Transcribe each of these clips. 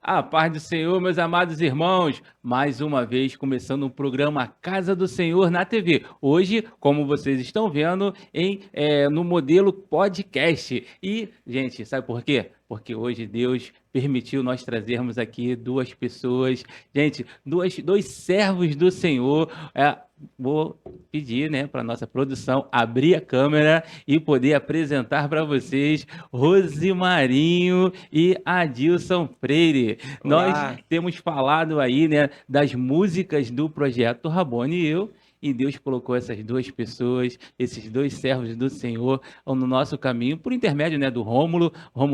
A paz do Senhor, meus amados irmãos, mais uma vez começando o programa Casa do Senhor na TV. Hoje, como vocês estão vendo, no modelo podcast. E, gente, sabe por quê? Porque hoje Deus permitiu nós trazermos aqui duas pessoas, gente, dois servos do Senhor. Vou pedir, né, para nossa produção abrir a câmera e poder apresentar para vocês Rosimarinho e Adilson Freire. Nós Olá. temos falado aí, né, das músicas do projeto Rabone e eu, e Deus colocou essas duas pessoas, esses dois servos do Senhor, no nosso caminho, por intermédio, né, do Rômulo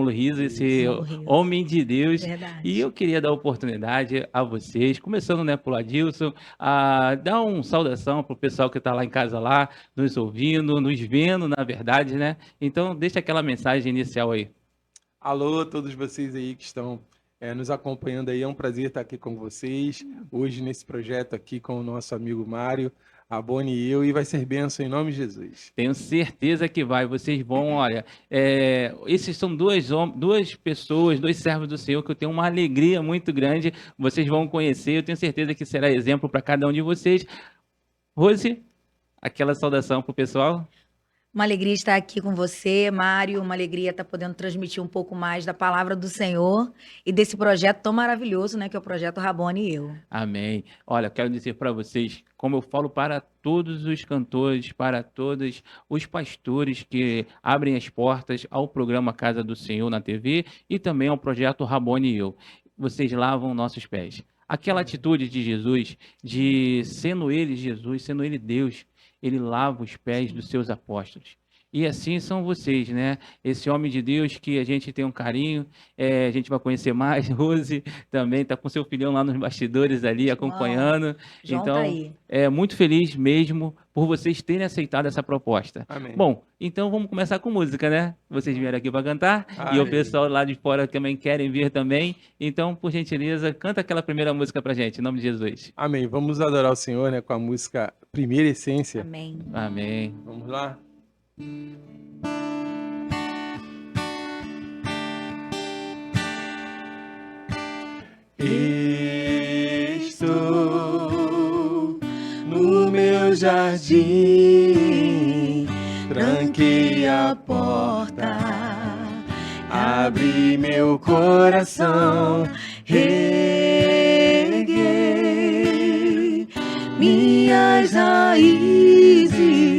Riso, esse homem de Deus. Verdade. E eu queria dar oportunidade a vocês, começando, né, por Adilson, a dar uma saudação para o pessoal que está lá em casa, lá, nos ouvindo, nos vendo, na verdade, né? Então, deixa aquela mensagem inicial aí. Alô a todos vocês aí que estão nos acompanhando aí. É um prazer estar aqui com vocês, hoje nesse projeto aqui com o nosso amigo Mário, a Boni e eu, e vai ser bênção em nome de Jesus. Tenho certeza que vai. Vocês vão, olha, esses são duas pessoas, dois servos do Senhor que eu tenho uma alegria muito grande. Vocês vão conhecer, eu tenho certeza que será exemplo para cada um de vocês. Rose, aquela saudação para o pessoal. Uma alegria estar aqui com você, Mário, uma alegria estar podendo transmitir um pouco mais da palavra do Senhor e desse projeto tão maravilhoso, né, que é o projeto Rabone e eu. Amém. Olha, quero dizer para vocês, como eu falo para todos os cantores, para todos os pastores que abrem as portas ao programa Casa do Senhor na TV e também ao projeto Rabone e eu. Vocês lavam nossos pés. Aquela atitude de Jesus, de sendo ele Jesus, sendo ele Deus, ele lava os pés dos seus apóstolos. E assim são vocês, né? Esse homem de Deus que a gente tem um carinho, a gente vai conhecer mais. Rose também está com seu filhão lá nos bastidores ali, acompanhando. João então, tá aí. Muito feliz mesmo por vocês terem aceitado essa proposta. Amém. Bom, então vamos começar com música, né? Vocês vieram aqui para cantar e o pessoal lá de fora também querem vir também. Então, por gentileza, canta aquela primeira música pra gente, em nome de Jesus. Amém. Vamos adorar o Senhor, né, com a música Primeira Essência. Amém. Amém. Vamos lá? Estou no meu jardim, tranquei a porta, abri meu coração, reguei minhas raízes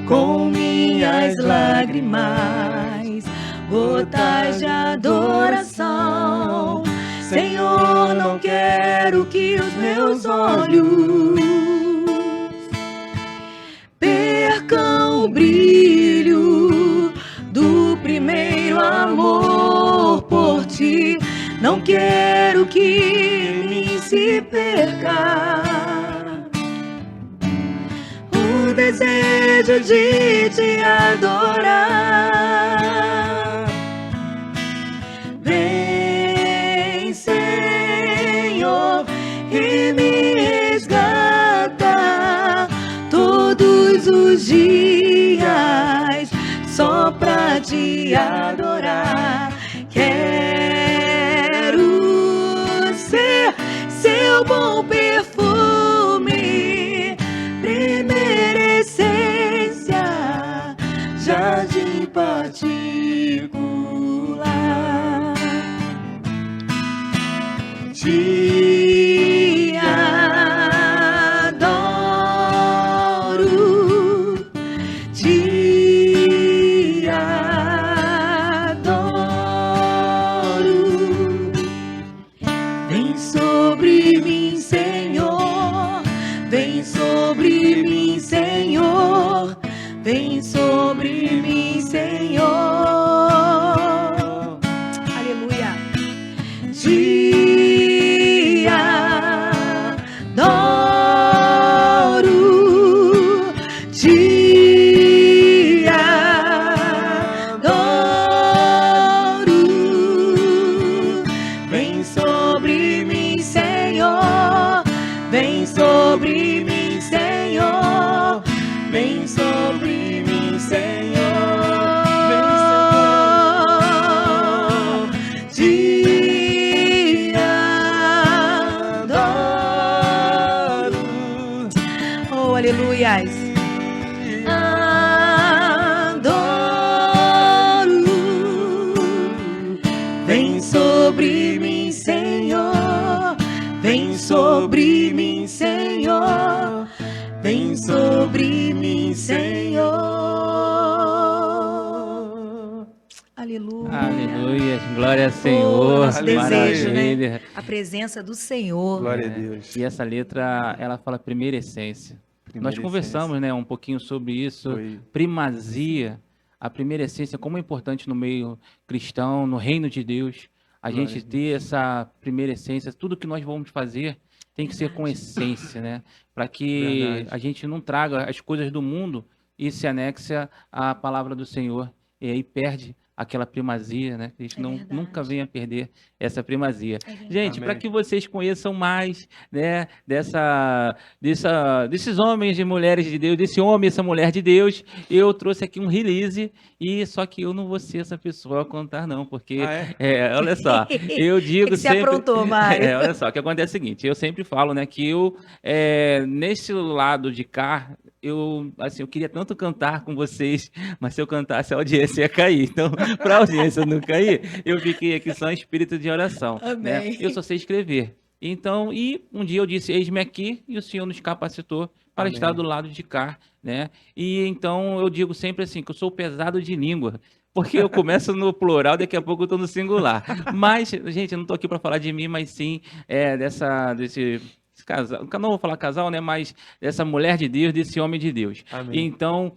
com minhas lágrimas, gotas de adoração. Senhor, não quero que os meus olhos percam o brilho do primeiro amor por ti. Não quero que em mim se perca o desejo de te adorar. Vem, Senhor, e me resgata todos os dias só pra te adorar. Quero ser seu bom perfume, primeira essência, jardim particular. Te adoro, te adoro. Vem sobre mim, Senhor, vem sobre mim, Senhor, vem sobre mim, Senhor. Aleluia. Te adoro, te adoro. Vem sobre mim, Senhor, vem sobre mim, Senhor, vem sobre mim, Senhor. Te Aleluias. Adoro. Vem sobre mim, Senhor. Vem sobre mim, Senhor. Vem sobre mim, Senhor. Aleluia. Aleluia. Glória ao Senhor. Nosso desejo, Maravilha. né? A presença do Senhor. Glória a Deus. E essa letra, ela fala primeira essência. Nós conversamos, né, um pouquinho sobre isso. Foi. Primazia. A primeira essência, como é importante no meio cristão, no reino de Deus. A Glória gente a ter essa primeira essência. Tudo que nós vamos fazer tem que ser com essência, né? Para que Verdade. a gente não traga as coisas do mundo e se anexe à palavra do Senhor. E aí perde aquela primazia, né? Que a gente É não, verdade. nunca venha perder essa primazia. É verdade. Gente, para Amém. que vocês conheçam mais, né, desses homens e mulheres de Deus, desse homem e essa mulher de Deus, eu trouxe aqui um release, e só que eu não vou ser essa pessoa a contar, não, porque, Ah, é? olha só, eu digo que você sempre... aprontou, Mário? olha só, o que acontece é o seguinte, eu sempre falo, né, que eu, nesse lado de cá, eu queria tanto cantar com vocês, mas se eu cantasse a audiência ia cair. Então, para a audiência não cair, eu fiquei aqui só em espírito de oração. Né? Amém. Eu só sei escrever. Então, e um dia eu disse, eis-me aqui, e o Senhor nos capacitou para Amém. estar do lado de cá, né? E então eu digo sempre assim, que eu sou pesado de língua. Porque eu começo no plural, daqui a pouco eu estou no singular. Mas, gente, eu não estou aqui para falar de mim, mas sim desse casal, não vou falar casal, né? Mas dessa mulher de Deus, desse homem de Deus. Amém. Então,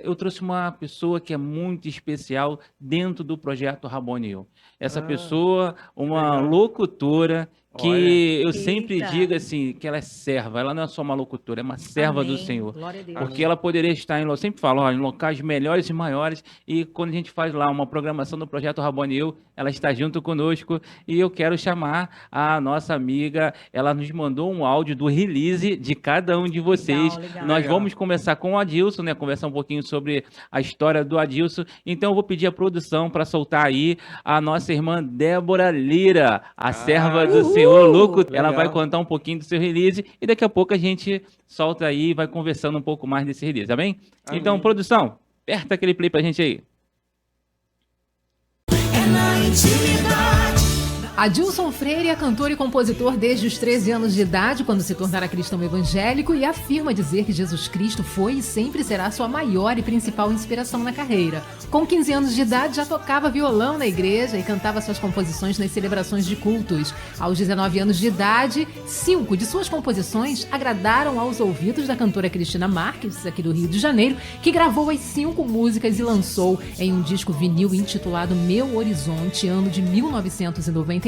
eu trouxe uma pessoa que é muito especial dentro do projeto Rabonio. Essa pessoa, uma legal. locutora, que Olha. eu sempre Eita. digo assim, que ela é serva. Ela não é só uma locutora, é uma serva do Amém. Senhor. Glória a Deus. Porque ela poderia estar eu sempre falo, ó, em locais melhores e maiores, e quando a gente faz lá uma programação do Projeto Rabonio, ela está junto conosco, e eu quero chamar a nossa amiga, ela nos mandou um áudio do release de cada um de vocês. Legal. Nós Legal. vamos começar com o Adilson, né, conversar um pouquinho sobre a história do Adilson, então eu vou pedir a produção para soltar aí a nossa irmã Débora Lira, a serva do Senhor Louco. Ela Legal. vai contar um pouquinho do seu release, e daqui a pouco a gente solta aí e vai conversando um pouco mais desse release, tá bem? Amém. Então, produção, aperta aquele play pra gente aí. Adilson Freire é cantor e compositor desde os 13 anos de idade, quando se tornara cristão evangélico, e afirma dizer que Jesus Cristo foi e sempre será sua maior e principal inspiração na carreira. Com 15 anos de idade, já tocava violão na igreja e cantava suas composições nas celebrações de cultos. Aos 19 anos de idade, 5 de suas composições agradaram aos ouvidos da cantora Cristina Marques, aqui do Rio de Janeiro, que gravou as 5 músicas e lançou em um disco vinil intitulado Meu Horizonte, ano de 1992.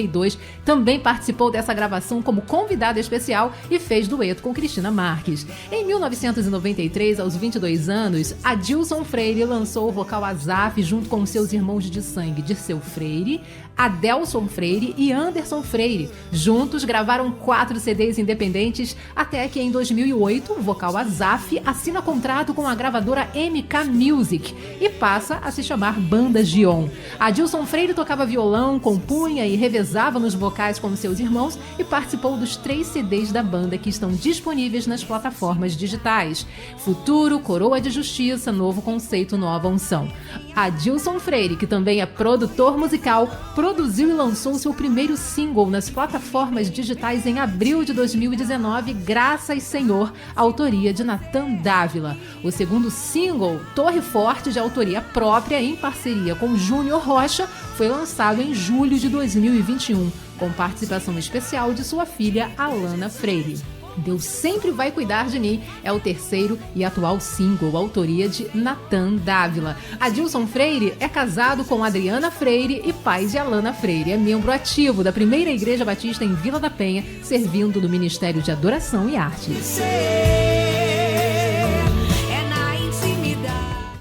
Também participou dessa gravação como convidada especial e fez dueto com Cristina Marques. Em 1993, aos 22 anos, Adilson Freire lançou o vocal Azaf junto com seus irmãos de sangue Dirceu Freire, Adelson Freire e Anderson Freire. Juntos gravaram 4 CDs independentes, até que em 2008 o vocal Azaf assina contrato com a gravadora MK Music e passa a se chamar Banda Gion. Adilson Freire tocava violão, compunha e revezava nos vocais com seus irmãos e participou dos 3 CDs da banda que estão disponíveis nas plataformas digitais: Futuro, Coroa de Justiça, Novo Conceito, Nova Unção. Adilson Freire, que também é produtor musical, produziu e lançou seu primeiro single nas plataformas digitais em abril de 2019, Graças Senhor, autoria de Natan Dávila. O segundo single, Torre Forte, de autoria própria em parceria com Júnior Rocha, foi lançado em julho de 2021, com participação especial de sua filha Alana Freire. Deus Sempre Vai Cuidar de Mim é o terceiro e atual single, autoria de Natan Dávila. Adilson Freire é casado com Adriana Freire e pai de Alana Freire. É membro ativo da Primeira Igreja Batista em Vila da Penha, servindo no Ministério de Adoração e Artes.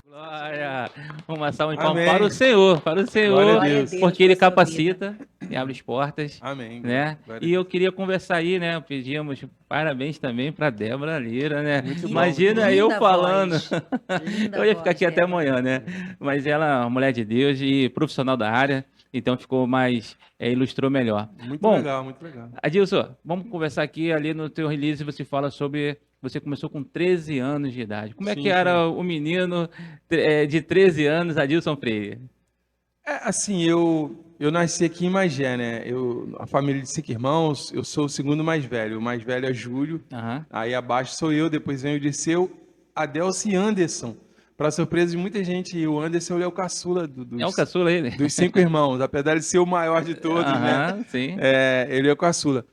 Glória! Uma salva de palmas Amém. para o Senhor, Glória a Deus. porque Ele pela sua capacita e abre as portas. Amém. Né? Glória E a eu Deus. queria conversar aí, né? Pedimos parabéns também para Débora Lira, né? Muito bom. Imagina eu Linda falando. voz. Linda Eu ia ficar voz, aqui até Débora. amanhã, né? Mas ela é uma mulher de Deus e profissional da área. Então ficou mais, ilustrou melhor. Muito Bom, legal, muito legal. Adilson, vamos conversar aqui. Ali no teu release você fala sobre. Você começou com 13 anos de idade. Como é que Sim, era o menino de 13 anos, Adilson Freire? Assim, eu nasci aqui em Magé, né? A família de 5 irmãos, eu sou o segundo mais velho. O mais velho é Júlio, Aham. aí abaixo sou eu, depois vem o Dirceu, Adelson e Anderson. Para surpresa de muita gente, o Anderson ele é o caçula É o caçula ele? dos 5 irmãos, apesar de ser o maior de todos, né? Aham, sim. Ele é o caçula.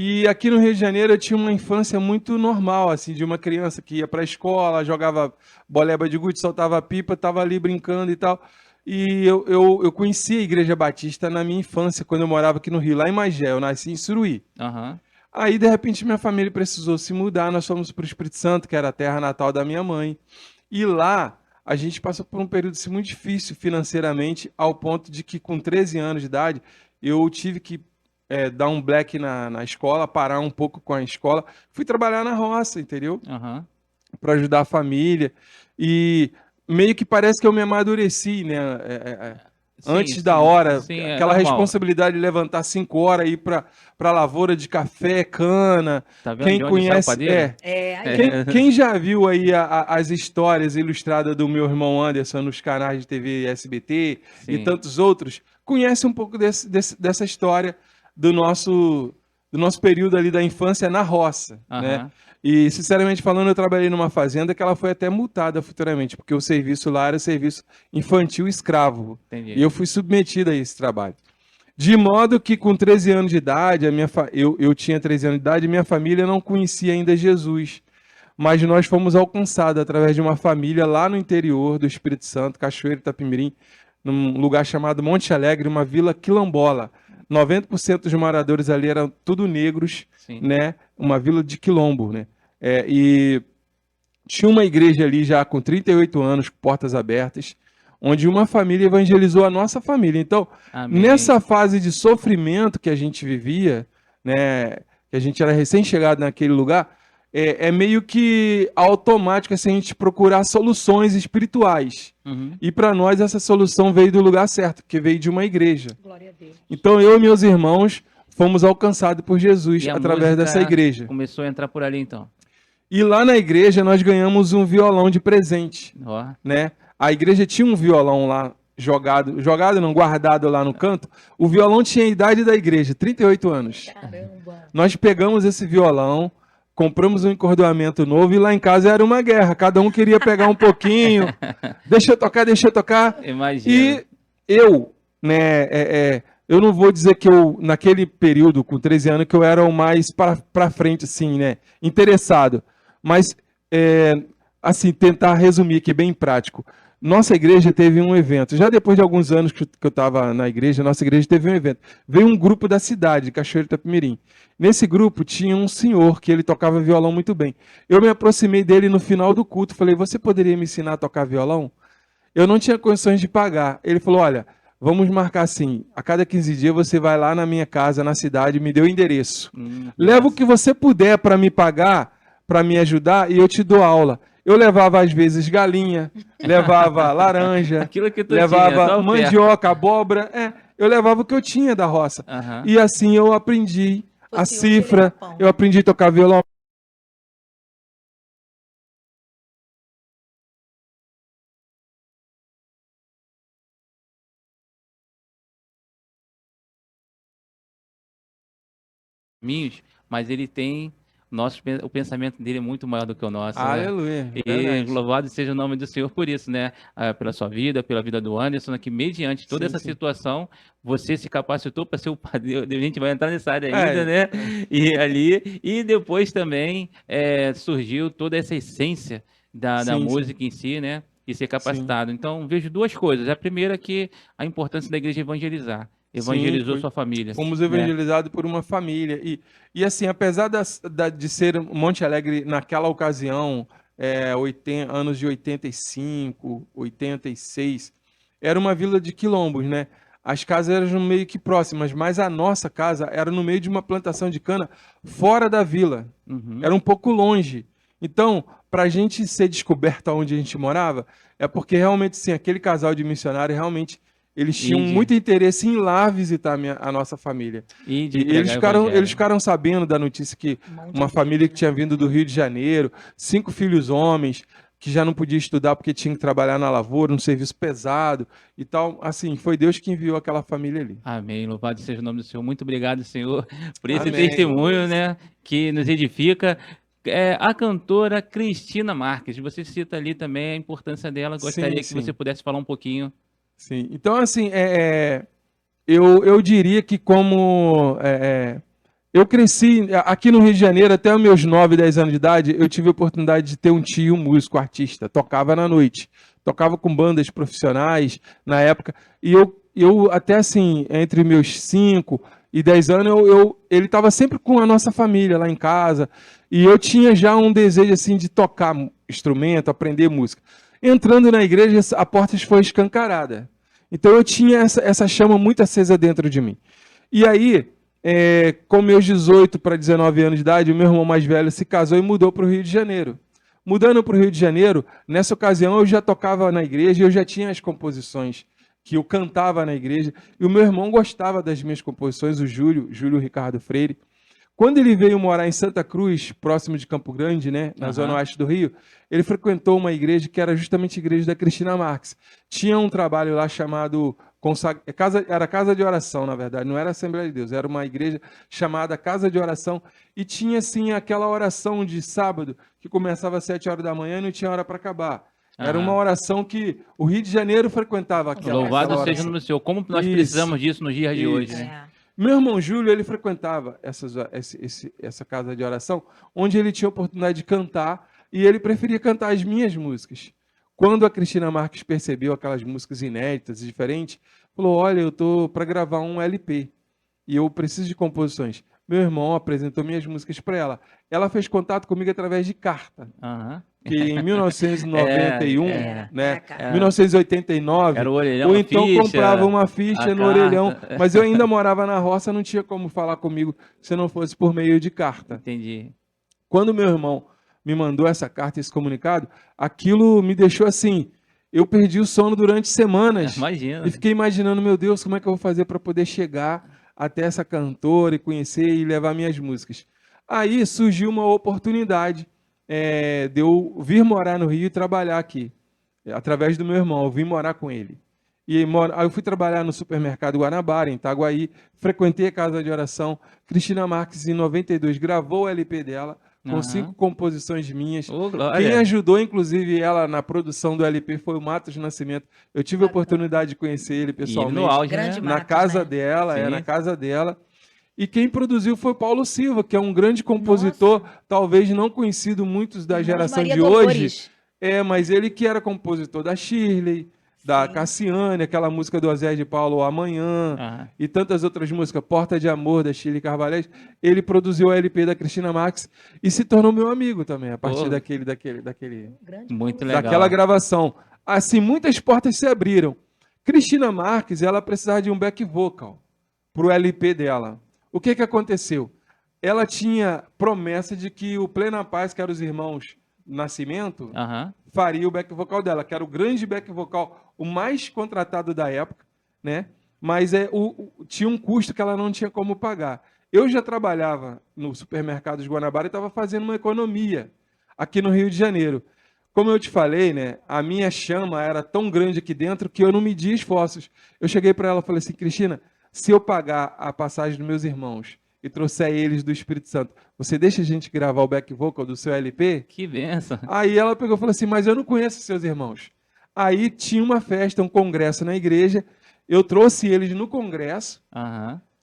E aqui no Rio de Janeiro eu tinha uma infância muito normal, assim, de uma criança que ia para a escola, jogava boleba de gude, soltava pipa, estava ali brincando e tal. E eu conheci a Igreja Batista na minha infância, quando eu morava aqui no Rio, lá em Magé. Eu nasci em Suruí. Aham. Aí, de repente, minha família precisou se mudar. Nós fomos para o Espírito Santo, que era a terra natal da minha mãe. E lá, a gente passou por um período assim, muito difícil financeiramente, ao ponto de que, com 13 anos de idade, eu tive que dar um black na escola, parar um pouco com a escola. Fui trabalhar na roça, entendeu? Aham. Para ajudar a família. E meio que parece que eu me amadureci, né? Sim, Antes da sim. hora, Sim, é aquela normal. responsabilidade de levantar 5 horas e ir para a lavoura de café, cana. Tá vendo Quem de onde sai o conhece, padeiro? Aí, quem já viu aí as histórias ilustradas do meu irmão Anderson nos canais de TV SBT e Sim. tantos outros, conhece um pouco dessa história do nosso período ali da infância na roça, né? Aham. E, sinceramente falando, eu trabalhei numa fazenda que ela foi até multada futuramente, porque o serviço lá era serviço infantil escravo. Entendi. E eu fui submetido a esse trabalho. De modo que, com 13 anos de idade, eu tinha 13 anos de idade e minha família não conhecia ainda Jesus. Mas nós fomos alcançados através de uma família lá no interior do Espírito Santo, Cachoeiro Itapemirim, num lugar chamado Monte Alegre, uma vila quilombola. 90% dos moradores ali eram tudo negros, Sim. né? Uma vila de quilombo, né? E tinha uma igreja ali já com 38 anos, com portas abertas, onde uma família evangelizou a nossa família. Então, Amém. nessa fase de sofrimento que a gente vivia, né? Que a gente era recém-chegado naquele lugar, é meio que automático assim, a gente procurar soluções espirituais. Uhum. E para nós essa solução veio do lugar certo, porque veio de uma igreja. glória a Deus. Então eu e meus irmãos fomos alcançados por Jesus E a através música dessa igreja. começou a entrar por ali, então. E lá na igreja nós ganhamos um violão de presente, Ó. né? A igreja tinha um violão lá jogado não, guardado lá no canto. O violão tinha a idade da igreja, 38 anos. Caramba. Nós pegamos esse violão, compramos um encordoamento novo e lá em casa era uma guerra. Cada um queria pegar um pouquinho. Deixa eu tocar. Imagina. E eu, né, eu não vou dizer que eu, naquele período, com 13 anos, que eu era o mais para frente, assim, né, interessado. Mas, assim, tentar resumir aqui, bem prático. Nossa igreja teve um evento. Já depois de alguns anos que eu estava na igreja, nossa igreja teve um evento. Veio um grupo da cidade, de Cachoeiro Itapemirim. Nesse grupo tinha um senhor que ele tocava violão muito bem. Eu me aproximei dele no final do culto. Falei, você poderia me ensinar a tocar violão? Eu não tinha condições de pagar. Ele falou, olha, vamos marcar assim. A cada 15 dias você vai lá na minha casa, na cidade, me dê o endereço. Leva o que você puder para me pagar, para me ajudar, e eu te dou aula. Eu levava, às vezes, galinha, levava laranja, Aquilo que tu levava tinha, só o mandioca, abóbora. Eu levava o que eu tinha da roça. Aham. E assim eu aprendi a Fosse cifra, hoje, ele era pão. eu aprendi a tocar violão. Caminhos, mas ele tem o pensamento dele é muito maior do que o nosso, né? Aleluia. E verdade. louvado seja o nome do Senhor por isso, né? Pela sua vida, pela vida do Anderson, que mediante toda Sim, essa sim. situação, você se capacitou para ser o padeiro. A gente vai entrar nessa área ainda, É. né? E depois também surgiu toda essa essência da Sim, sim. música em si, né? E ser capacitado. Então, vejo duas coisas. A primeira é que a importância da igreja evangelizar. Evangelizou foi. sua família. Fomos né? evangelizados por uma família. E assim, apesar de ser Monte Alegre naquela ocasião, anos de 85, 86, era uma vila de quilombos, né? As casas eram meio que próximas, mas a nossa casa era no meio de uma plantação de cana fora da vila. Uhum. Era um pouco longe. Então, para a gente ser descoberto onde a gente morava, é porque realmente, sim, aquele casal de missionários realmente eles tinham Entendi. muito interesse em ir lá visitar a nossa família. E de E pregar eles o ficaram, evangelho. eles ficaram sabendo da notícia que uma família que tinha vindo do Rio de Janeiro, 5 filhos homens, que já não podia estudar porque tinha que trabalhar na lavoura, um serviço pesado e tal. Assim, foi Deus que enviou aquela família ali. Amém. Louvado seja o nome do Senhor. Muito obrigado, Senhor, por esse Amém. testemunho, né, que nos edifica. A cantora Cristina Marques, você cita ali também a importância dela. Gostaria que Sim. você pudesse falar um pouquinho. Sim. Então, assim, eu diria que eu cresci aqui no Rio de Janeiro até os meus 9, 10 anos de idade, eu tive a oportunidade de ter um tio músico, artista, tocava na noite, tocava com bandas profissionais na época, e eu até assim, entre meus 5 e 10 anos, ele estava sempre com a nossa família lá em casa, e eu tinha já um desejo assim de tocar instrumento, aprender música. Entrando na igreja, a porta foi escancarada. Então eu tinha essa chama muito acesa dentro de mim. E aí, com meus 18 para 19 anos de idade, o meu irmão mais velho se casou e mudou para o Rio de Janeiro. Mudando para o Rio de Janeiro, nessa ocasião eu já tocava na igreja, eu já tinha as composições que eu cantava na igreja, e o meu irmão gostava das minhas composições, o Júlio Ricardo Freire. Quando ele veio morar em Santa Cruz, próximo de Campo Grande, né, na zona oeste do Rio, ele frequentou uma igreja que era justamente a igreja da Cristina Marques. Tinha um trabalho lá chamado era Casa de Oração, na verdade, não era Assembleia de Deus, era uma igreja chamada Casa de Oração, e tinha assim aquela oração de sábado que começava às 7 horas da manhã e não tinha hora para acabar. Era uma oração que o Rio de Janeiro frequentava aquela Louvado oração. seja o nome do Senhor. Como nós Isso. precisamos disso nos dias de Isso. hoje, né? Meu irmão Júlio, ele frequentava essa casa de oração, onde ele tinha a oportunidade de cantar, e ele preferia cantar as minhas músicas. Quando a Cristina Marques percebeu aquelas músicas inéditas e diferentes, falou, olha, eu estou para gravar um LP, e eu preciso de composições. Meu irmão apresentou minhas músicas para ela. Ela fez contato comigo através de carta. Que em 1991, né, 1989, era o orelhão, ou então ficha, comprava uma ficha no carta. orelhão, mas eu ainda morava na roça, não tinha como falar comigo se não fosse por meio de carta. Entendi. Quando meu irmão me mandou essa carta, esse comunicado, aquilo me deixou assim, eu perdi o sono durante semanas. Imagina. E fiquei imaginando, meu Deus, como é que eu vou fazer para poder chegar até essa cantora e conhecer e levar minhas músicas. Aí surgiu uma oportunidade de eu vir morar no Rio e trabalhar aqui, através do meu irmão, eu vim morar com ele. Aí eu fui trabalhar no supermercado Guanabara, em Itaguaí, frequentei a casa de oração. Cristina Marques, em 92, gravou o LP dela, com 5 composições minhas. Oh, glória. Quem ajudou, inclusive, ela na produção do LP foi o Matos Nascimento. Eu tive a oportunidade de conhecer ele pessoalmente. E ele no auge, Grande né? Na Matos, casa né? dela, Sim. na casa dela. E quem produziu foi Paulo Silva, que é um grande compositor, talvez não conhecido muitos da geração Maria de Dolores. hoje. Mas ele que era compositor da Shirley, da Cassiane, aquela música do Osés de Paulo, Amanhã, e tantas outras músicas, Porta de Amor, da Shirley Carvalhais. Ele produziu o LP da Cristina Marques e se tornou meu amigo também, a partir Muito legal. daquela gravação. Assim, muitas portas se abriram. Cristina Marques, ela precisava de um back vocal para o LP dela. O que aconteceu? Ela tinha promessa de que o Plena Paz, que eram os irmãos Nascimento, faria o back vocal dela, que era o grande back vocal, o mais contratado da época, né? Mas tinha um custo que ela não tinha como pagar. Eu já trabalhava no supermercado de Guanabara e estava fazendo uma economia aqui no Rio de Janeiro. Como eu te falei, né, a minha chama era tão grande aqui dentro que eu não media esforços. Eu cheguei para ela e falei assim, Cristina, se eu pagar a passagem dos meus irmãos e trouxer eles do Espírito Santo, você deixa a gente gravar o back vocal do seu LP? Que benção. Aí ela pegou e falou assim, mas eu não conheço seus irmãos. Aí tinha uma festa, um congresso na igreja, eu trouxe eles no congresso,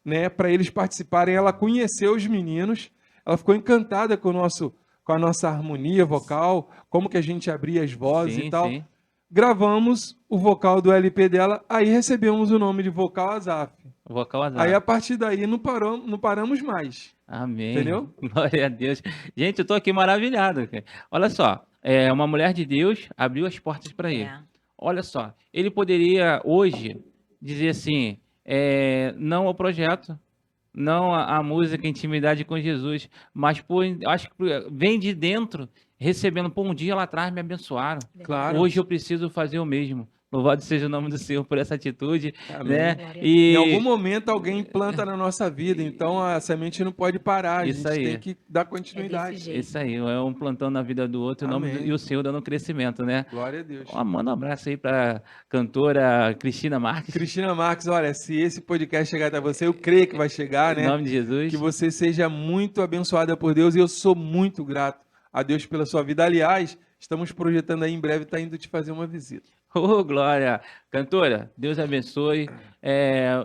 né, para eles participarem. Ela conheceu os meninos, ela ficou encantada com a nossa harmonia vocal, como que a gente abria as vozes e tal. Sim. Gravamos o vocal do LP dela, aí recebemos o nome de Vocal Azaf. Vocal Azaf. Aí a partir daí não paramos mais. Amém. Entendeu? Glória a Deus. Gente, eu tô aqui maravilhado. Olha só, uma mulher de Deus abriu as portas para ele. Olha só, ele poderia hoje dizer assim, não ao projeto, não a música, intimidade com Jesus, mas acho que vem de dentro, recebendo, um dia lá atrás me abençoaram. Claro. Hoje eu preciso fazer o mesmo. Louvado seja o nome do Senhor por essa atitude, Amém. né? Glória a Em E algum momento alguém planta na nossa vida, então a semente não pode parar, a Isso gente aí. tem que dar É desse continuidade. jeito. isso aí, é um plantão na vida do outro Amém. e o Senhor dando crescimento, né? Glória a Deus. Manda um abraço aí para cantora Cristina Marques, Cristina Marques, olha, se esse podcast chegar até você, eu creio que vai chegar, em né? nome de Jesus. Que você seja muito abençoada por Deus e eu sou muito grato a Deus pela sua vida. Aliás, estamos projetando aí em breve, tá indo te fazer uma visita. Oh, glória! Cantora, Deus abençoe.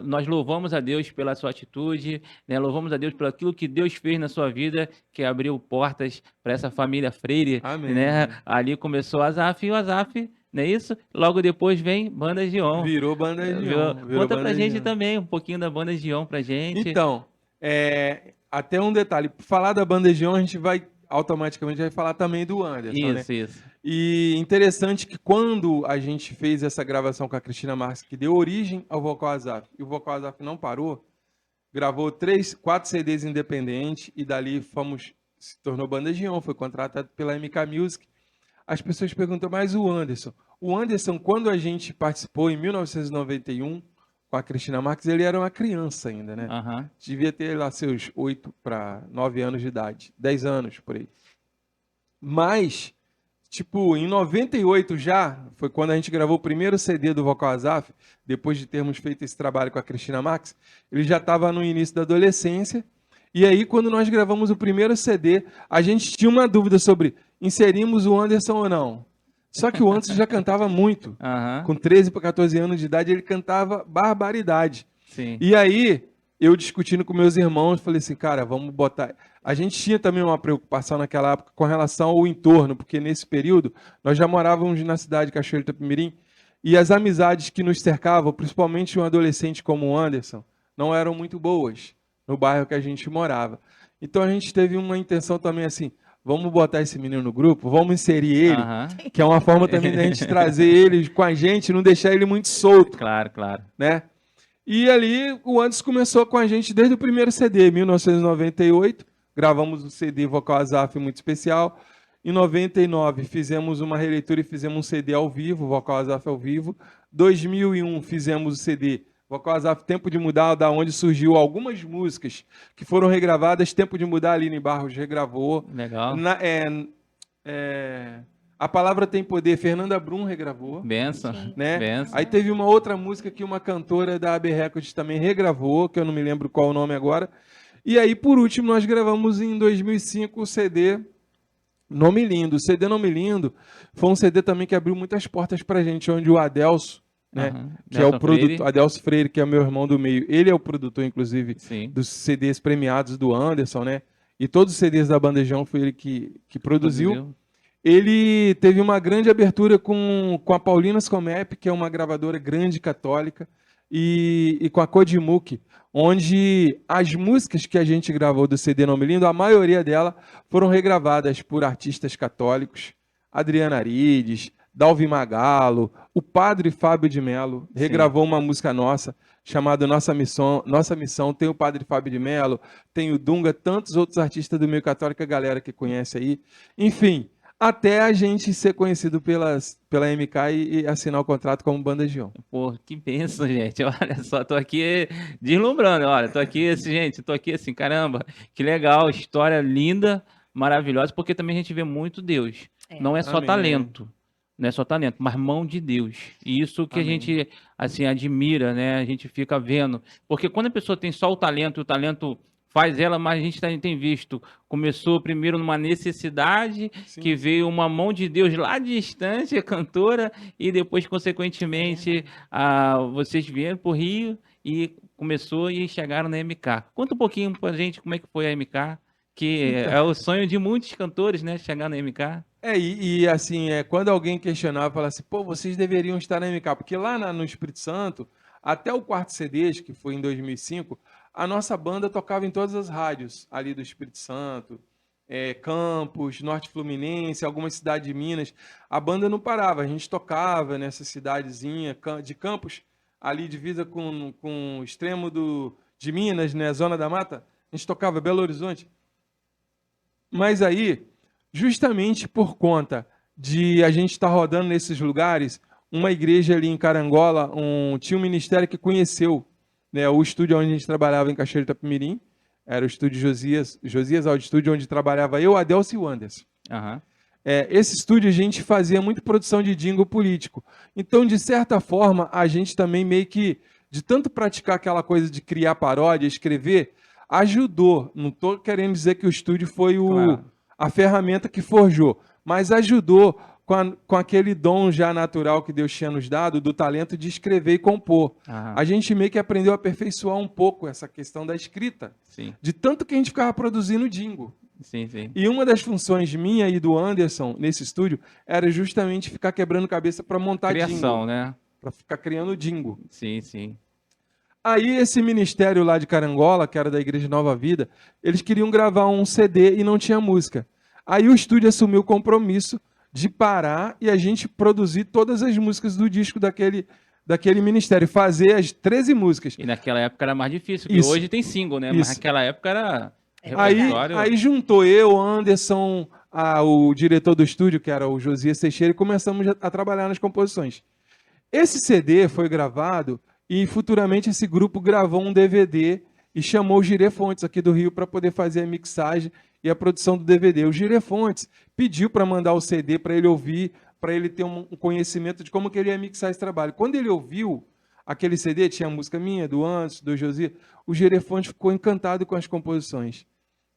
Nós louvamos a Deus pela sua atitude, né? Louvamos a Deus pelo aquilo que Deus fez na sua vida, que abriu portas para essa família Freire, Amém. né? Ali começou o Azaf, não é isso? Logo depois vem Banda Gion. Virou banda de Virou- Virou Conta banda pra gente Gion. também um pouquinho da Banda Gion pra gente. Então, até um detalhe, falar da banda Gion, a gente vai automaticamente vai falar também do Anderson, né? Isso. E interessante que quando a gente fez essa gravação com a Cristina Marques, que deu origem ao Vocal Azaf, e o Vocal Azaf não parou, gravou 4 CDs independentes e dali se tornou Banda Gion, foi contratado pela MK Music. As pessoas perguntam, mas o Anderson? O Anderson, quando a gente participou em 1991 com a Cristina Marques, ele era uma criança ainda, né? Aham. Devia ter lá seus 8 para 9 anos de idade, 10 anos por aí. Mas, tipo, em 98 já, foi quando a gente gravou o primeiro CD do Vocal Azaf, depois de termos feito esse trabalho com a Cristina Marques, ele já estava no início da adolescência. E aí, quando nós gravamos o primeiro CD, a gente tinha uma dúvida sobre inserimos o Anderson ou não. Só que o Anderson já cantava muito. Aham. Com 13 para 14 anos de idade, ele cantava barbaridade. Sim. E aí, eu discutindo com meus irmãos, falei assim, cara, vamos botar... A gente tinha também uma preocupação naquela época com relação ao entorno, porque nesse período nós já morávamos na cidade de Cachoeiro de Itapemirim e as amizades que nos cercavam, principalmente um adolescente como o Anderson, não eram muito boas no bairro que a gente morava. Então a gente teve uma intenção também assim, vamos botar esse menino no grupo, vamos inserir ele, Aham. que é uma forma também da gente trazer ele com a gente, não deixar ele muito solto, Claro. né? E ali o Anderson começou com a gente desde o primeiro CD, 1998, gravamos um CD Vocal Azaf muito especial. Em 99 fizemos uma releitura e fizemos um CD ao vivo, Vocal Azaf ao vivo. 2001 fizemos o CD Vocal Azaf Tempo de Mudar, da onde surgiu algumas músicas que foram regravadas. Tempo de Mudar, Aline Barros regravou. Legal. A Palavra Tem Poder, Fernanda Brum regravou. Benção. Né? Benção. Aí teve uma outra música que uma cantora da AB Records também regravou, que eu não me lembro qual o nome agora. E aí, por último, nós gravamos em 2005 o CD Nome Lindo. O CD Nome Lindo foi um CD também que abriu muitas portas pra gente, onde o Adelso, né, Aham. que é Nelson o produtor, Freire. Adelso Freire, que é meu irmão do meio, ele é o produtor, inclusive, Sim. dos CDs premiados do Anderson, né? E todos os CDs da Bandejão foi ele que produziu. Ele teve uma grande abertura com a Paulinas Comep, que é uma gravadora grande católica, e com a Codimuk, onde as músicas que a gente gravou do CD Nome Lindo, a maioria dela foram regravadas por artistas católicos, Adriana Arides, Dalvi Magalo, o padre Fábio de Mello regravou uma música nossa, chamada Nossa Missão, tem o padre Fábio de Mello, tem o Dunga, tantos outros artistas do meio católico, a galera que conhece aí, enfim... Até a gente ser conhecido pela MK e assinar o contrato como Banda Gion. Pô, que bênção, gente. Olha só, tô aqui deslumbrando. Olha, tô aqui assim, caramba, que legal, história linda, maravilhosa, porque também a gente vê muito Deus. Não é só Amém. talento. Não é só talento, mas mão de Deus. E isso que Amém. a gente, assim, admira, né? A gente fica vendo. Porque quando a pessoa tem só o talento faz ela, mas a gente tem visto. Começou primeiro numa necessidade, Sim. que veio uma mão de Deus lá distante, a cantora, e depois, consequentemente, vocês vieram para o Rio e começou e chegaram na MK. Conta um pouquinho pra gente como é que foi a MK, que Então. é o sonho de muitos cantores, né? Chegar na MK. Assim, quando alguém questionava, falava assim, pô, vocês deveriam estar na MK, porque lá no Espírito Santo, até o quarto CD, que foi em 2005, a nossa banda tocava em todas as rádios ali do Espírito Santo, Campos, Norte Fluminense, algumas cidades de Minas. A banda não parava, a gente tocava nessa cidadezinha de Campos, ali divisa com o extremo de Minas, né, Zona da Mata. A gente tocava Belo Horizonte. Mas aí, justamente por conta de a gente estar rodando nesses lugares, uma igreja ali em Carangola, tinha um ministério que conheceu, né, o estúdio onde a gente trabalhava em Cachoeiro de Itapemirim, era o estúdio Josias Audio Studio, onde trabalhava eu, Adelso e o Anderson. Aham. Esse estúdio a gente fazia muito produção de jingle político. Então, de certa forma, a gente também meio que, de tanto praticar aquela coisa de criar paródia, escrever, ajudou. Não estou querendo dizer que o estúdio foi Claro. a ferramenta que forjou, mas ajudou com aquele dom já natural que Deus tinha nos dado, do talento de escrever e compor. Aham. A gente meio que aprendeu a aperfeiçoar um pouco essa questão da escrita, Sim, de tanto que a gente ficava produzindo jingle. sim, sim. E uma das funções minha e do Anderson nesse estúdio era justamente ficar quebrando cabeça para montar Criação, jingle, né? para ficar criando jingle. Sim, sim. Aí esse ministério lá de Carangola, que era da Igreja Nova Vida, eles queriam gravar um CD e não tinha música. Aí o estúdio assumiu o compromisso de parar e a gente produzir todas as músicas do disco daquele ministério, fazer as 13 músicas. E naquela época era mais difícil, porque Isso. hoje tem single, né? Mas Isso. naquela época era Aí, repertório. aí juntou eu, Anderson, o diretor do estúdio, que era o Josias Teixeira, e começamos a trabalhar nas composições. Esse CD foi gravado e futuramente esse grupo gravou um DVD e chamou o Girê Fontes aqui do Rio para poder fazer a mixagem e a produção do DVD. O Girê Fontes pediu para mandar o CD para ele ouvir, para ele ter um conhecimento de como que ele ia mixar esse trabalho. Quando ele ouviu aquele CD, tinha música minha, do Anderson, do Josias, o Girê Fontes ficou encantado com as composições.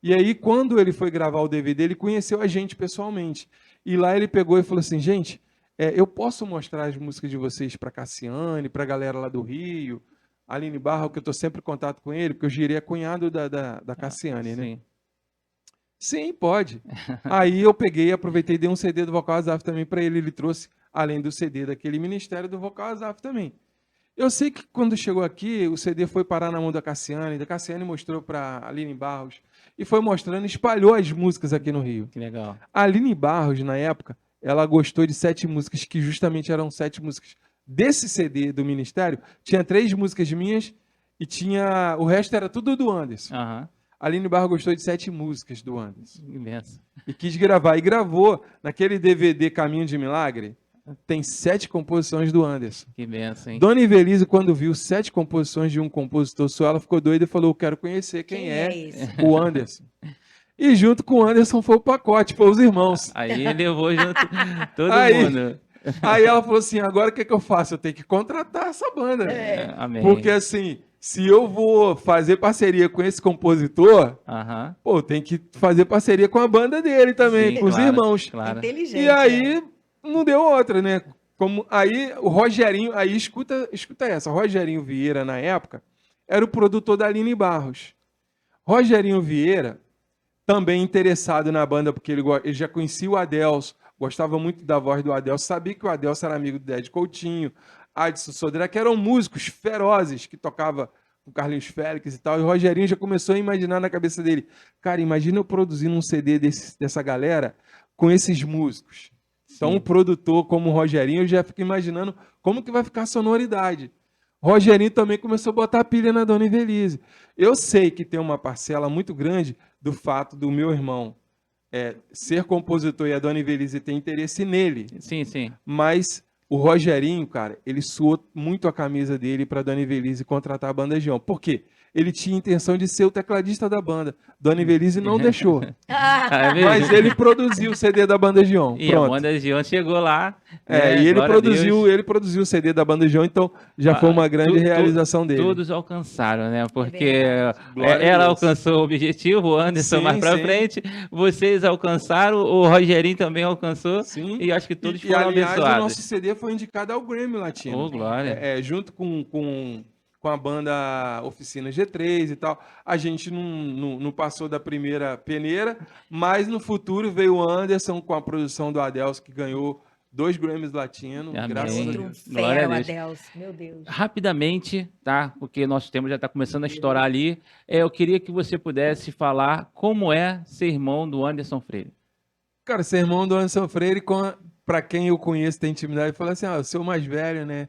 E aí, quando ele foi gravar o DVD, ele conheceu a gente pessoalmente. E lá ele pegou e falou assim, gente, eu posso mostrar as músicas de vocês para Cassiane, para a galera lá do Rio, Aline Barra, que eu estou sempre em contato com ele, porque o Girê é cunhado da Cassiane, né? Sim. Sim, pode. Aí eu peguei, aproveitei e dei um CD do Vocal Azaf também para ele. Ele trouxe, além do CD daquele ministério, do Vocal Azaf também. Eu sei que quando chegou aqui, o CD foi parar na mão da Cassiane mostrou para a Aline Barros, e foi mostrando, espalhou as músicas aqui no Rio. Que legal. A Aline Barros, na época, ela gostou de 7 músicas, que justamente eram 7 músicas desse CD do Ministério. Tinha 3 músicas minhas e o resto era tudo do Anderson. Aham. A Aline Barros gostou de 7 músicas do Anderson. Imenso. E quis gravar. E gravou naquele DVD Caminho de Milagre. Tem 7 composições do Anderson. Que benção, hein? Dona Ivelise, quando viu 7 composições de um compositor só, ela ficou doida e falou, eu quero conhecer quem é esse? o Anderson. E junto com o Anderson foi o pacote, foi os irmãos. Aí levou junto todo Aí- mundo. Aí ela falou assim, agora o que eu faço? Eu tenho que contratar essa banda. Amém. Porque assim, se eu vou fazer parceria com esse compositor, Aham. pô, tem que fazer parceria com a banda dele também, Sim, com os claro, irmãos. Claro. Inteligente. E aí não deu outra, né? Aí o Rogerinho, aí escuta essa, o Rogerinho Vieira, na época, era o produtor da Aline Barros. Rogerinho Vieira, também interessado na banda, porque ele já conhecia o Adelso, gostava muito da voz do Adelso, sabia que o Adelso era amigo do Ded Coutinho, Adson Sodré, que eram músicos ferozes, que tocava com o Carlinhos Félix e tal, e o Rogerinho já começou a imaginar na cabeça dele, cara, imagina eu produzindo um CD dessa galera com esses músicos. Então, Sim. um produtor como o Rogerinho, eu já fico imaginando como que vai ficar a sonoridade. Rogerinho também começou a botar pilha na Dona Ivelise. Eu sei que tem uma parcela muito grande do fato do meu irmão ser compositor e a Dona Ivelise ter interesse nele, Sim, sim. mas o Rogerinho, cara, ele suou muito a camisa dele para Dona Ivelise contratar a banda Gion. Por quê? Ele tinha intenção de ser o tecladista da banda. Dona Ivelise não deixou. É mesmo? Mas ele produziu o CD da banda Gion. E a banda Gion chegou lá. E ele glória a Deus. produziu o CD da banda Gion, então já foi uma grande realização dele. Todos alcançaram, né? Porque verdade. Glória a ela Deus. alcançou o objetivo, o Anderson Sim, mais pra sim. frente, vocês alcançaram, o Rogerinho também alcançou, Sim. e acho que todos E, foram aliás, o abençoados. nosso CD foi indicado ao Grammy Latino. Ô, glória. Junto com a banda Oficina G3 e tal. A gente não passou da primeira peneira, mas no futuro veio o Anderson com a produção do Adelso, que ganhou 2 Grammys Latinos, Amém. graças a Outro Deus. Glória a fera, o Deus. Adelso. Meu Deus. Rapidamente, tá? Porque nosso tempo já está começando a estourar ali. Eu queria que você pudesse falar como é ser irmão do Anderson Freire. Cara, ser irmão do Anderson Freire, pra quem eu conheço, tem intimidade, fala assim, eu sou o mais velho, né?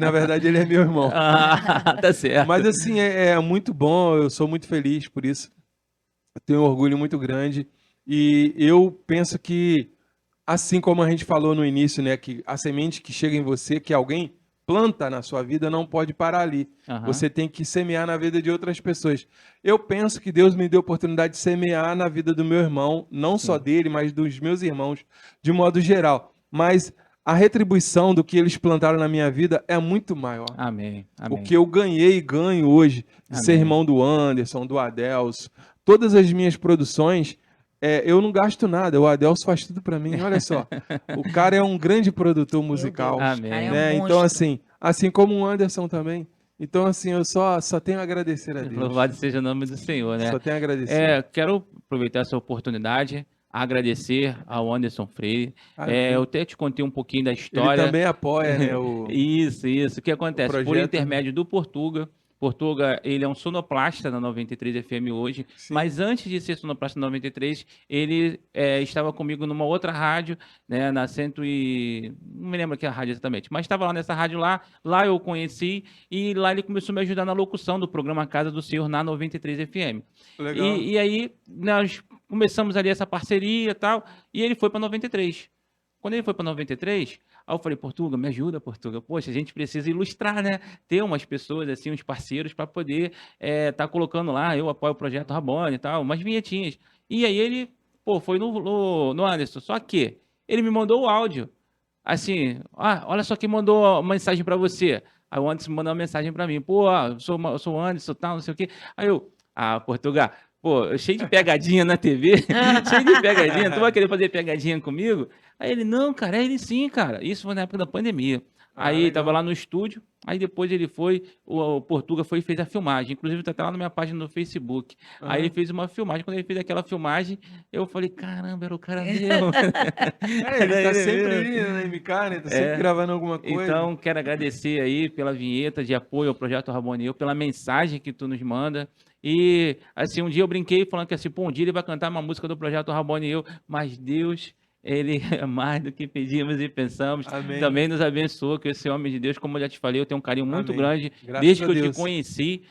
Na verdade, ele é meu irmão. Ah, tá certo. Mas assim, é muito bom, eu sou muito feliz por isso. Eu tenho um orgulho muito grande. E eu penso que assim como a gente falou no início, né, que a semente que chega em você, que alguém planta na sua vida, não pode parar ali. Aham. Você tem que semear na vida de outras pessoas. Eu penso que Deus me deu a oportunidade de semear na vida do meu irmão, não só dele, mas dos meus irmãos, de modo geral. Mas a retribuição do que eles plantaram na minha vida é muito maior. Amém. O Amém. que eu ganhei e ganho hoje, de ser Amém. irmão do Anderson, do Adelso, todas as minhas produções, eu não gasto nada, o Adelso faz tudo pra mim, olha só. O cara é um grande produtor musical, Deus, Amém. cara, é um né? Então, monstro. assim como o Anderson também. Então, assim, eu só tenho a agradecer a Deus. Louvado seja o nome do Senhor, né? Só tenho a agradecer. Quero aproveitar essa oportunidade, agradecer ao Anderson Freire. Amém. Eu até te contei um pouquinho da Ele história. também apoia, né, Isso. O que acontece? Por projeto, né? intermédio do Portuga. Portuga, ele é um sonoplasta na 93 FM hoje, Sim. mas antes de ser sonoplasta na 93, ele estava comigo numa outra rádio, né, na não me lembro que a rádio exatamente, mas estava lá nessa rádio lá eu o conheci, e lá ele começou a me ajudar na locução do programa Casa do Senhor na 93 FM. Legal. E aí nós começamos ali essa parceria e tal, e ele foi para 93. Quando ele foi para 93, aí eu falei, Portuga, me ajuda, Portuga. Poxa, a gente precisa ilustrar, né? Ter umas pessoas, assim, uns parceiros para poder tá colocando lá, eu apoio o Projeto Rabone e tal, umas vinhetinhas. E aí ele, foi no Anderson. Só que ele me mandou o áudio. Assim, olha só quem mandou uma mensagem para você. Aí o Anderson mandou uma mensagem para mim. Eu sou o Anderson, tal, não sei o quê. Aí eu, Portuga, cheio de pegadinha na TV, cheio de pegadinha, tu vai querer fazer pegadinha comigo? Aí ele, não, cara, ele sim, cara. Isso foi na época da pandemia. Aí legal. tava lá no estúdio, aí depois ele o Portuga foi e fez a filmagem. Inclusive tá até lá na minha página no Facebook. Aí ele fez uma filmagem. Quando ele fez aquela filmagem, eu falei, caramba, era o cara mesmo. Ele tá sempre ali na MK, né? Tá sempre gravando alguma coisa. Então, quero agradecer aí pela vinheta de apoio ao Projeto Rabone, pela mensagem que tu nos manda. E, assim, um dia eu brinquei falando que, assim, um dia ele vai cantar uma música do Projeto Rabone, mas Deus, ele é mais do que pedimos e pensamos. Amém. Também nos abençoou, que esse homem de Deus, como eu já te falei, eu tenho um carinho muito Amém. grande. Graças Desde a que eu te Deus. conheci,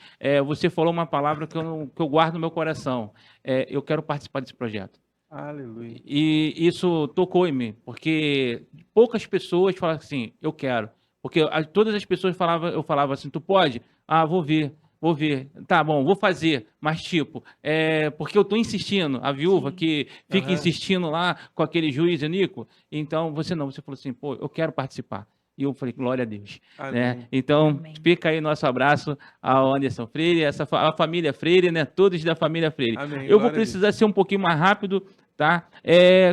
você falou uma palavra que eu guardo no meu coração. Eu quero participar desse projeto. Aleluia. E isso tocou em mim, porque poucas pessoas falam assim, eu quero. Porque todas as pessoas eu falava assim, tu pode? Vou ver. Tá bom, vou fazer. Mas tipo, porque eu tô insistindo, a viúva que fica insistindo lá com aquele juiz, Nico, então você falou assim, eu quero participar. E eu falei, glória a Deus. Né? Amém. Então, Amém. fica aí nosso abraço ao Anderson Freire, a família Freire, né? Todos da família Freire. Amém. Eu vou Glória a precisar ser um pouquinho mais rápido, tá?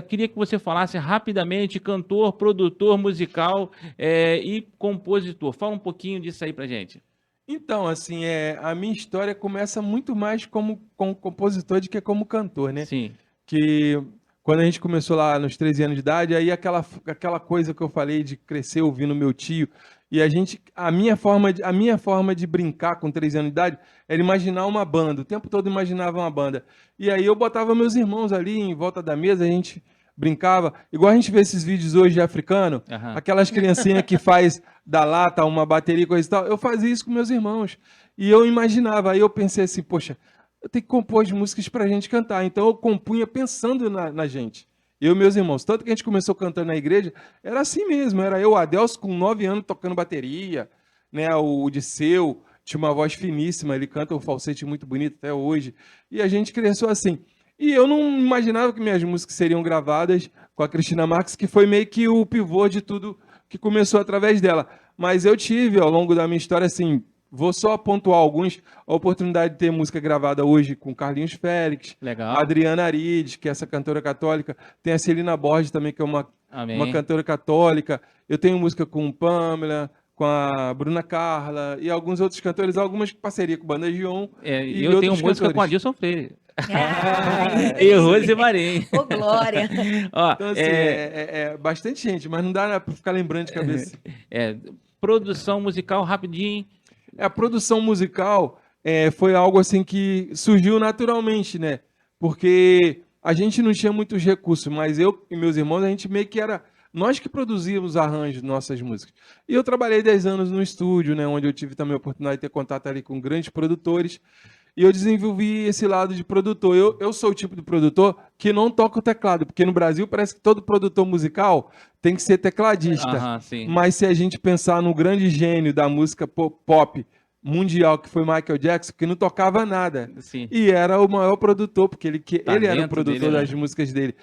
Queria que você falasse rapidamente, cantor, produtor musical e compositor. Fala um pouquinho disso aí pra gente. Então, assim, a minha história começa muito mais como compositor do que como cantor, né? Sim. Que quando a gente começou lá nos 13 anos de idade, aí aquela coisa que eu falei de crescer ouvindo meu tio, e a minha forma de brincar com 13 anos de idade era imaginar uma banda, o tempo todo imaginava uma banda. E aí eu botava meus irmãos ali em volta da mesa, a gente brincava, igual a gente vê esses vídeos hoje de africano, aquelas criancinhas que faz da lata uma bateria e coisa e tal, eu fazia isso com meus irmãos. E eu imaginava, aí eu pensei assim, poxa, eu tenho que compor as músicas pra gente cantar. Então eu compunha pensando na gente. Eu e meus irmãos. Tanto que a gente começou cantando na igreja, era assim mesmo. Era eu, Adelso, com 9 anos, tocando bateria. Né? O Disseu tinha uma voz finíssima, ele canta um falsete muito bonito até hoje. E a gente cresceu assim. E eu não imaginava que minhas músicas seriam gravadas com a Cristina Marques, que foi meio que o pivô de tudo que começou através dela. Mas eu tive, ao longo da minha história, assim, vou só pontuar alguns, a oportunidade de ter música gravada hoje com Carlinhos Félix, Legal. a Adriana Arides, que é essa cantora católica, tem a Celina Borges também, que é uma cantora católica, eu tenho música com Pamela, com a Bruna Carla e alguns outros cantores, algumas parceria com Banda Gion. E eu tenho música cantores. com a Adilson Freire. E Rose Marim. Ô, glória. Então, assim, bastante gente, mas não dá pra ficar lembrando de cabeça. Produção musical, rapidinho. A produção musical foi algo assim que surgiu naturalmente, né? Porque a gente não tinha muitos recursos, mas eu e meus irmãos, a gente meio que era nós que produzíamos os arranjos de nossas músicas. E eu trabalhei 10 anos no estúdio, né? Onde eu tive também a oportunidade de ter contato ali com grandes produtores. e eu desenvolvi esse lado de produtor. Eu sou o tipo de produtor que não toca o teclado, porque no Brasil parece que todo produtor musical tem que ser tecladista. Aham, sim. Mas se a gente pensar no grande gênio da música pop mundial, que foi Michael Jackson, que não tocava nada. Sim. E era o maior produtor, porque ele era o Talento produtor dele, né? das músicas dele.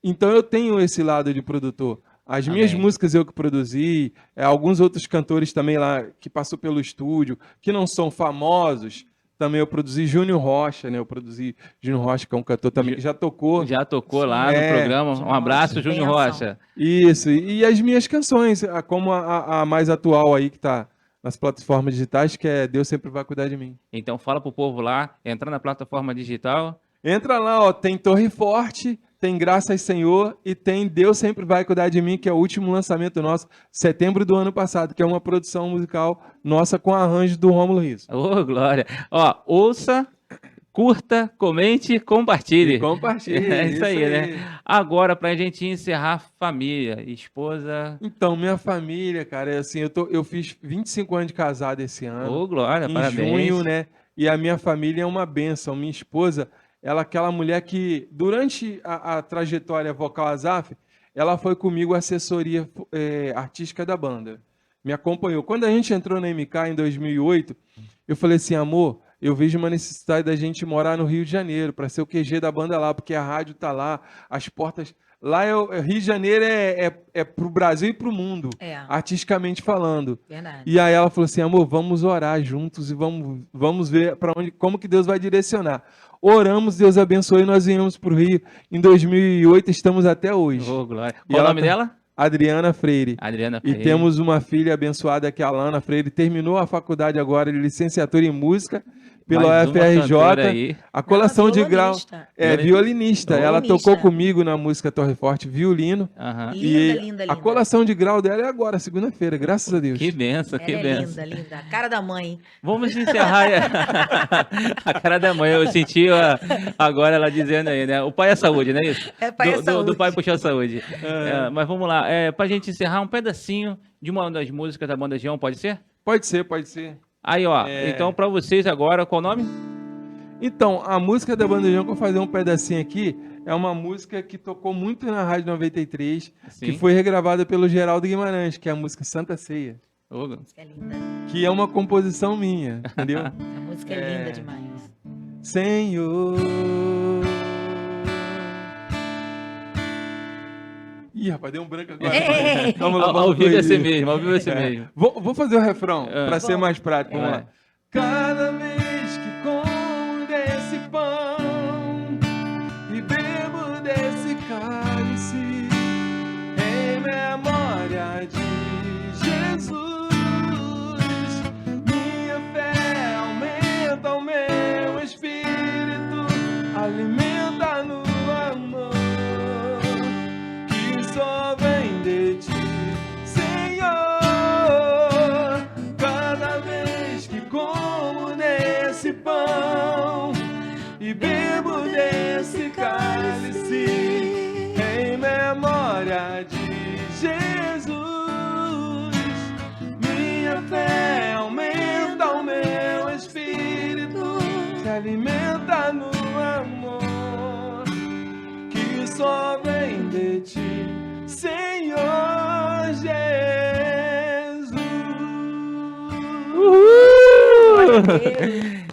Então eu tenho esse lado de produtor. As minhas Amém. músicas eu que produzi, alguns outros cantores também lá que passou pelo estúdio, que não são famosos, também eu produzi. Júnior Rocha, né? Eu produzi Júnior Rocha, que é um cantor também que já tocou. Já tocou lá no programa. Um abraço, Rocha, Júnior benção. Rocha. Isso, e as minhas canções, como a mais atual aí que tá nas plataformas digitais, que é Deus Sempre Vai Cuidar de Mim. Então fala pro povo lá, entrar na plataforma digital. Entra lá, ó, tem Torre Forte, tem Graças Senhor e tem Deus Sempre Vai Cuidar de Mim, que é o último lançamento nosso, setembro do ano passado, que é uma produção musical nossa com arranjo do Rômulo Riso. Ô, glória. Ó, ouça, curta, comente, compartilhe. E compartilhe. É isso aí, né? Agora, pra gente encerrar, família, esposa. Então, minha família, cara, assim, eu fiz 25 anos de casado esse ano. Ô, glória, em parabéns. junho, né? E a minha família é uma bênção. Minha esposa, ela é aquela mulher que, durante a trajetória vocal Azaf, ela foi comigo a assessoria artística da banda. Me acompanhou. Quando a gente entrou na MK em 2008, eu falei assim, amor, eu vejo uma necessidade da gente morar no Rio de Janeiro, para ser o QG da banda lá, porque a rádio tá lá, as portas... Lá, Rio de Janeiro é pro Brasil e pro mundo, artisticamente falando. Verdade. E aí ela falou assim, amor, vamos orar juntos e vamos ver como que Deus vai direcionar. Oramos, Deus abençoe e nós viemos pro Rio. Em 2008 estamos até hoje. Ô, glória. E Qual o ela nome tá- dela? Adriana Freire. Adriana E Freire. temos uma filha abençoada que é a Alana Freire. Terminou a faculdade agora de licenciatura em música pela Mais uma cantora UFRJ. aí. A colação de grau. Violonista. Violinista. Ela Violinista. tocou comigo na música Torre Forte, violino. Aham. Linda. A colação de grau dela é agora, segunda-feira, graças a Deus. Que benção, Ela que é benção. linda. A cara da mãe. Vamos encerrar a cara da mãe. Eu senti agora ela dizendo aí, né? O pai é saúde, não é isso? É, pai é saúde. Do pai puxou a saúde. Mas vamos lá. Pra gente encerrar um pedacinho de uma das músicas da banda Gião, pode ser? Pode ser. Aí, ó. É. Então, pra vocês agora, qual o nome? Então, a música da Banda Gião, que eu vou fazer um pedacinho aqui, é uma música que tocou muito na Rádio 93, Sim. que foi regravada pelo Geraldo Guimarães, que é a música Santa Ceia, Ô, A música é linda. que é uma composição minha, entendeu? A música é linda demais. Senhor. Ih, rapaz, deu um branco agora. Ei. Vamos lá, Ao vamos vivo é corrigir. assim mesmo, ao vivo é assim mesmo. Vou fazer o refrão, para ser Bom. mais prático. Vamos Vai. lá. Cada vez que como desse pão e bebo desse cálice, em memória de Jesus, minha fé aumenta o meu espírito, alimenta no amor que só vem de ti, Senhor. Cada vez que como nesse pão e bebo desse cálice, em memória de Jesus, minha fé aumenta o meu espírito, se alimenta no amor que só vem de ti, Senhor Jesus.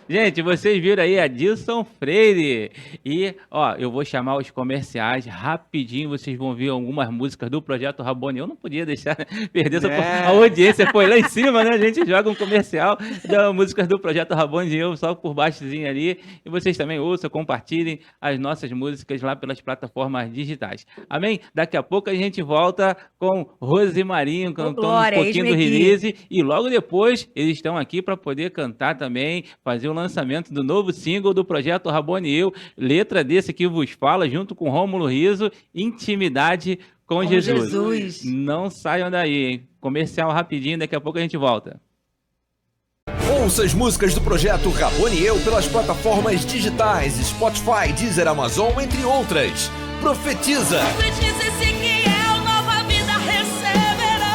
Gente, vocês viram aí a Dilson Freire. E, ó, eu vou chamar os comerciais rapidinho. Vocês vão ver algumas músicas do Projeto Rabone. Eu não podia deixar, né, perder essa a audiência. Foi lá em cima, né? A gente joga um comercial das músicas do Projeto Rabone e eu só por baixozinho ali. E vocês também ouçam, compartilhem as nossas músicas lá pelas plataformas digitais. Amém? Daqui a pouco a gente volta com Rose e Marinho cantando glória, um pouquinho do eis-me aqui. release. E logo depois eles estão aqui para poder cantar também, fazer o lançamento do novo single do Projeto Rabone e eu, letra desse que vos fala, junto com Rômulo Riso, Intimidade com Jesus. Não saiam daí, hein? Comercial rapidinho, daqui a pouco a gente volta. Ouça as músicas do Projeto Rabone e eu pelas plataformas digitais, Spotify, Deezer, Amazon, entre outras. Profetiza! Profetiza Ezequiel, nova vida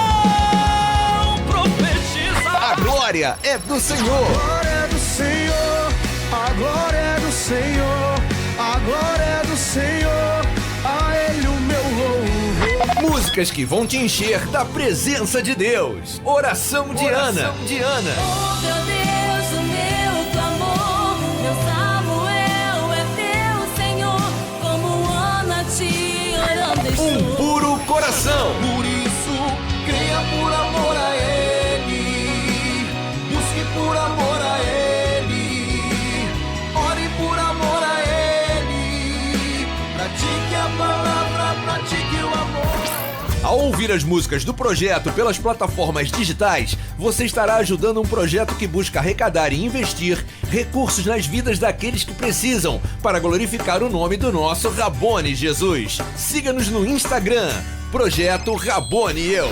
receberão. Profetiza. A glória é do Senhor! Glória do Senhor, A glória é do Senhor, a glória é do Senhor, a Ele o meu louvor. Músicas que vão te encher da presença de Deus. Oração de Ana. Oh, meu Deus, o meu clamor, meu Samuel é teu, Senhor, como Ana te orando estou. Puro coração. Por isso, creia por amor a Ele, busque por amor a Ele, ore por amor a Ele, pratique a palavra, pratique o amor. Ao ouvir as músicas do projeto pelas plataformas digitais, você estará ajudando um projeto que busca arrecadar e investir recursos nas vidas daqueles que precisam para glorificar o nome do nosso Rabone Jesus. Siga-nos no Instagram, Projeto Rabone e Eu.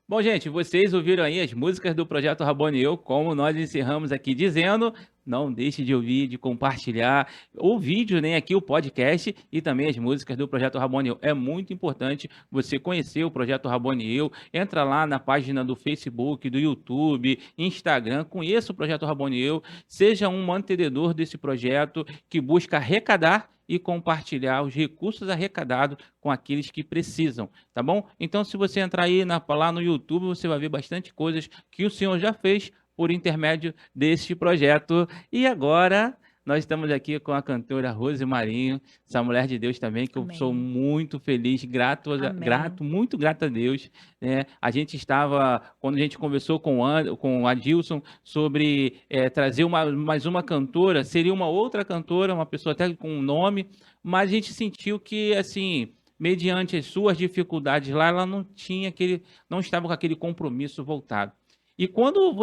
Bom, gente, vocês ouviram aí as músicas do Projeto Rabone e Eu, como nós encerramos aqui dizendo, não deixe de ouvir, de compartilhar o vídeo, né, aqui o podcast e também as músicas do Projeto Rabone e Eu. É muito importante você conhecer o Projeto Rabone e Eu, entra lá na página do Facebook, do YouTube, Instagram, conheça o Projeto Rabone e Eu, seja um mantenedor desse projeto que busca arrecadar e compartilhar os recursos arrecadados com aqueles que precisam, tá bom? Então, se você entrar aí lá no YouTube, você vai ver bastante coisas que o Senhor já fez por intermédio deste projeto. E agora, nós estamos aqui com a cantora Rose Marinho, essa mulher de Deus também, que Amém. eu sou muito feliz, Amém. muito grato a Deus, né? A gente estava, quando a gente conversou com o Adilson sobre trazer mais uma cantora, seria uma outra cantora, uma pessoa até com um nome, mas a gente sentiu que, assim, mediante as suas dificuldades lá, ela não estava com aquele compromisso voltado. E quando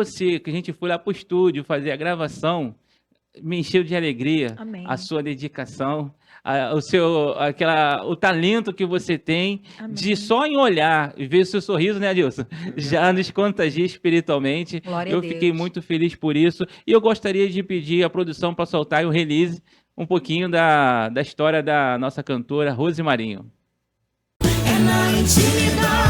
que a gente foi lá para o estúdio fazer a gravação, me encheu de alegria Amém. a sua dedicação, o talento que você tem, Amém. de só em olhar e ver seu sorriso, né, Adilson? Já nos contagia espiritualmente. Glória a Eu Deus. fiquei muito feliz por isso. E eu gostaria de pedir à produção para soltar o release um pouquinho da história da nossa cantora Rose Marinho. É na intimidade.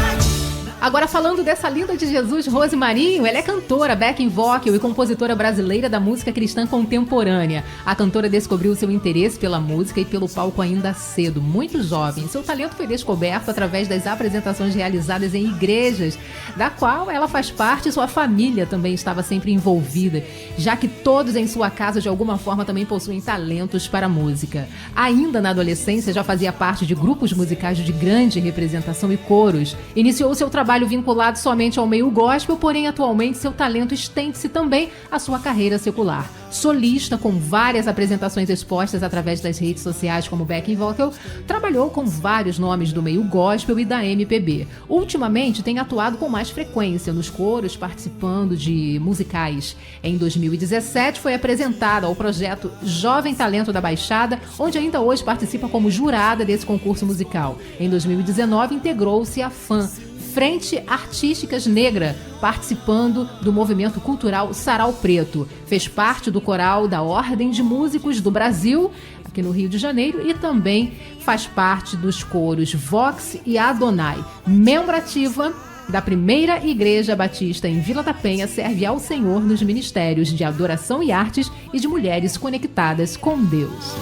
Agora, falando dessa linda de Jesus, Rose Marinho, ela é cantora, backing vocal e compositora brasileira da música cristã contemporânea. A cantora descobriu seu interesse pela música e pelo palco ainda cedo, muito jovem. Seu talento foi descoberto através das apresentações realizadas em igrejas, da qual ela faz parte e sua família também estava sempre envolvida, já que todos em sua casa de alguma forma também possuem talentos para a música. Ainda na adolescência já fazia parte de grupos musicais de grande representação e coros. Iniciou seu trabalho vinculado somente ao meio gospel, porém atualmente seu talento estende-se também à sua carreira secular. Solista, com várias apresentações expostas através das redes sociais como backing vocal, trabalhou com vários nomes do meio gospel e da MPB. Ultimamente tem atuado com mais frequência nos coros, participando de musicais. Em 2017 foi apresentada ao projeto Jovem Talento da Baixada, onde ainda hoje participa como jurada desse concurso musical. Em 2019 integrou-se à FAN, Frente Artísticas Negra, participando do movimento cultural Sarau Preto. Fez parte do coral da Ordem de Músicos do Brasil, aqui no Rio de Janeiro, e também faz parte dos coros Vox e Adonai. Membro ativa da Primeira Igreja Batista em Vila da Penha, serve ao Senhor nos ministérios de adoração e artes e de mulheres conectadas com Deus.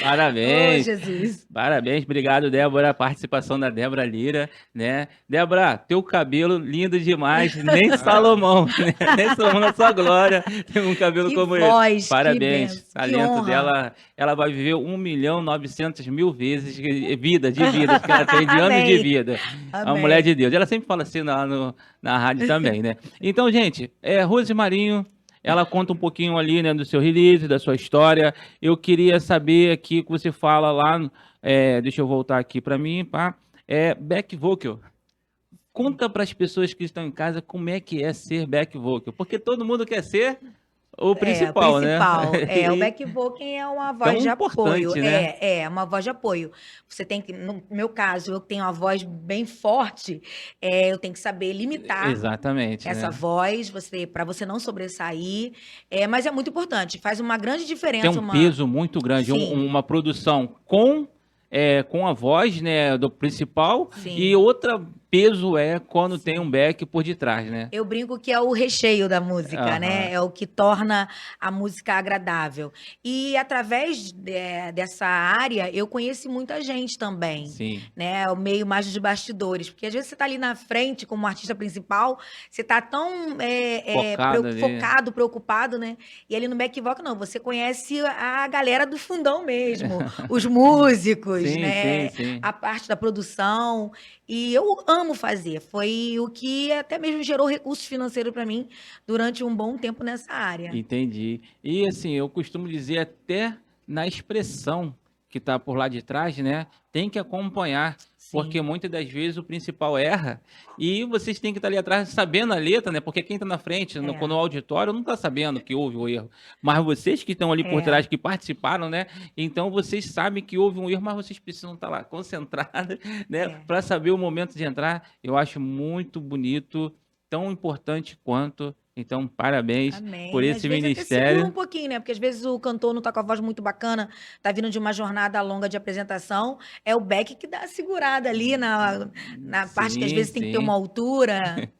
Parabéns. Oh, Jesus. Parabéns, obrigado, Débora. A participação da Débora Lira, né? Débora, teu cabelo lindo demais, nem Salomão, né? Nem Salomão na sua glória tem um cabelo Que como voz, esse. que Parabéns. benção, que Talento honra. dela, ela vai viver 1.900.000 vezes de vida que ela tem de anos de Amém. vida. A Amém. mulher de Deus. Ela sempre fala assim na rádio também, né? Então, gente, Rose Marinho, ela conta um pouquinho ali, né, do seu release, da sua história. Eu queria saber aqui que você fala lá, deixa eu voltar aqui para mim, pá, back vocal. Conta para as pessoas que estão em casa como é que é ser back vocal, porque todo mundo quer ser o principal, né? O back vocal é uma voz de importante, apoio. né? É uma voz de apoio. Você tem que, no meu caso, eu tenho uma voz bem forte, eu tenho que saber limitar Exatamente. essa né? voz, para você não sobressair. Mas é muito importante, faz uma grande diferença. Tem um peso muito grande, Sim. uma produção com a voz, né, do principal, Sim. e outra peso é quando tem um back por detrás, né? Eu brinco que é o recheio da música, né? Aham. É o que torna a música agradável. E através dessa área, eu conheci muita gente também, Sim. né? O meio mais de bastidores. Porque às vezes você tá ali na frente como artista principal, você tá tão Focado ali. focado, preocupado, né? E ali no back vocal, não. Você conhece a galera do fundão mesmo, os músicos, Sim, né? sim, sim. A parte da produção. E eu amo fazer. Foi o que até mesmo gerou recursos financeiros para mim durante um bom tempo nessa área. Entendi. E assim, eu costumo dizer até na expressão que está por lá de trás, né? Tem que acompanhar, porque muitas das vezes o principal erra e vocês têm que estar ali atrás sabendo a letra, né? Porque quem está na frente, no auditório, não está sabendo que houve o erro. Mas vocês que estão ali por trás, que participaram, né? Então vocês sabem que houve um erro, mas vocês precisam estar lá concentrados, né? Para saber o momento de entrar. Eu acho muito bonito, tão importante quanto. Então, parabéns Amém. por Às esse vezes até ministério. segura um pouquinho, né? Porque às vezes o cantor não tá com a voz muito bacana, tá vindo de uma jornada longa de apresentação, é o back que dá a segurada ali na parte que às Sim, vezes tem que ter sim. uma altura.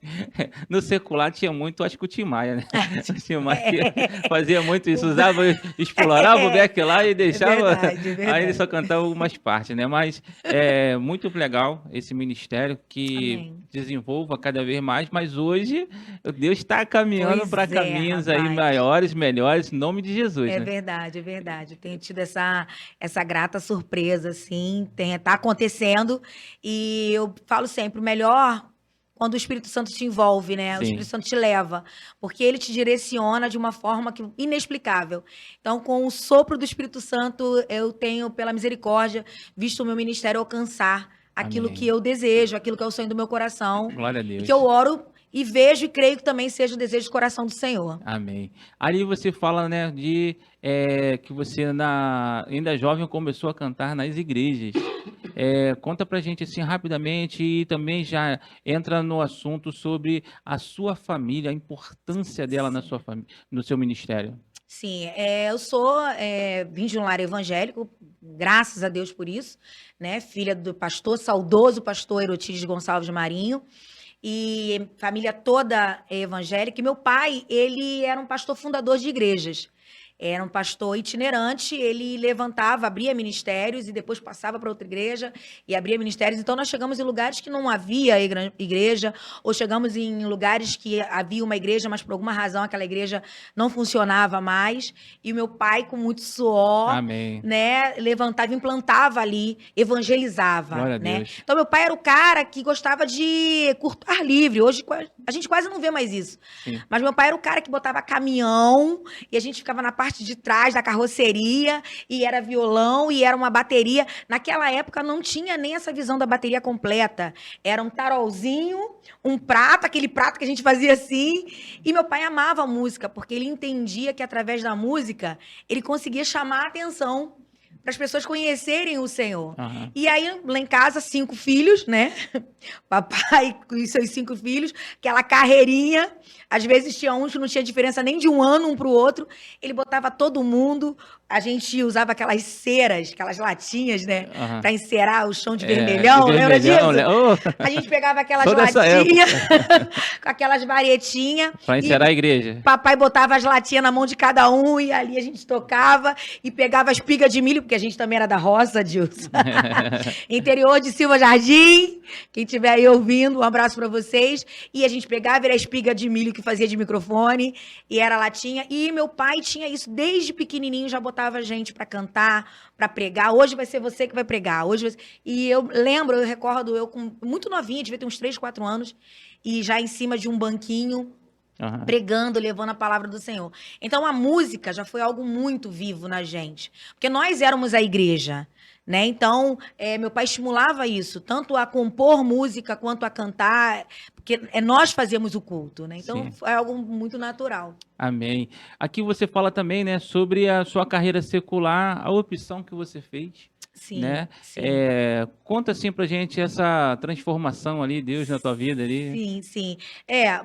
No secular tinha muito, acho que o Tim Maia, né? O Tim Maia fazia muito isso, usava, explorava o back lá e deixava. verdade, é Aí ele só verdade. cantava algumas partes, né? Mas é muito legal esse ministério que Amém. desenvolva cada vez mais. Mas hoje Deus está caminhando Pois para é, caminhos aí rapaz. maiores, melhores, em nome de Jesus, É né? verdade, é verdade. Eu tenho tido essa grata surpresa, assim, tá acontecendo. E eu falo sempre, o melhor quando o Espírito Santo te envolve, né? O Espírito Sim. Santo te leva, porque ele te direciona de uma forma inexplicável. Então, com o sopro do Espírito Santo, eu tenho, pela misericórdia, visto o meu ministério alcançar aquilo que Amém. eu desejo, aquilo que é o sonho do meu coração, Glória a e Deus. que eu oro e vejo e creio que também seja o desejo do coração do Senhor. Amém. Ali você fala, né, de que você ainda jovem começou a cantar nas igrejas. Conta pra gente assim rapidamente e também já entra no assunto sobre a sua família, a importância dela na sua família, no seu ministério. Sim, eu vim de um lar evangélico, graças a Deus por isso, né? Filha do saudoso pastor Erotides Gonçalves Marinho, e família toda evangélica. E meu pai, ele era um pastor fundador de igrejas. Era um pastor itinerante, ele levantava, abria ministérios e depois passava para outra igreja e abria ministérios. Então, nós chegamos em lugares que não havia igreja, ou chegamos em lugares que havia uma igreja, mas por alguma razão aquela igreja não funcionava mais. E o meu pai, com muito suor, Amém. né, levantava, implantava ali, evangelizava, Glória a né? Deus. Então, meu pai era o cara que gostava de curto ar livre. Hoje, a gente quase não vê mais isso. Sim. Mas meu pai era o cara que botava caminhão e a gente ficava na parte de trás da carroceria e era violão e era uma bateria. Naquela época não tinha nem essa visão da bateria completa. Era um tarolzinho, um prato, aquele prato que a gente fazia assim. E meu pai amava a música, porque ele entendia que através da música ele conseguia chamar a atenção para as pessoas conhecerem o Senhor. Aham. E aí, lá em casa, 5 filhos, né? Papai com os seus 5 filhos, aquela carreirinha. Às vezes tinha uns que não tinha diferença nem de um ano um para o outro. Ele botava todo mundo. A gente usava aquelas ceras, aquelas latinhas, né? Aham. Para encerar o chão de De vermelhão. Lembra vermelhão, disso? A gente pegava aquelas Sou dessa latinhas, com aquelas varetinhas. Para encerrar a igreja. Papai botava as latinhas na mão de cada um e ali a gente tocava e pegava as espigas de milho, porque a gente também era da roça, Dilson. Interior de Silva Jardim. Quem estiver aí ouvindo, um abraço para vocês. E a gente pegava, era a espiga de milho que fazia de microfone e era latinha. E meu pai tinha isso desde pequenininho, já botava a gente para cantar, para pregar. Hoje vai ser você que vai pregar. E eu recordo, eu com muito novinha, devia ter uns 3, 4 anos, e já em cima de um banquinho, Aham. pregando, levando a palavra do Senhor. Então, a música já foi algo muito vivo na gente. Porque nós éramos a igreja, né? Então, meu pai estimulava isso, tanto a compor música quanto a cantar, porque nós fazíamos o culto, né? Então, Sim. foi algo muito natural. Amém. Aqui você fala também, né, sobre a sua carreira secular, a opção que você fez, Sim, né? sim. Conta assim pra gente essa transformação ali, Deus na tua vida ali. Sim, sim.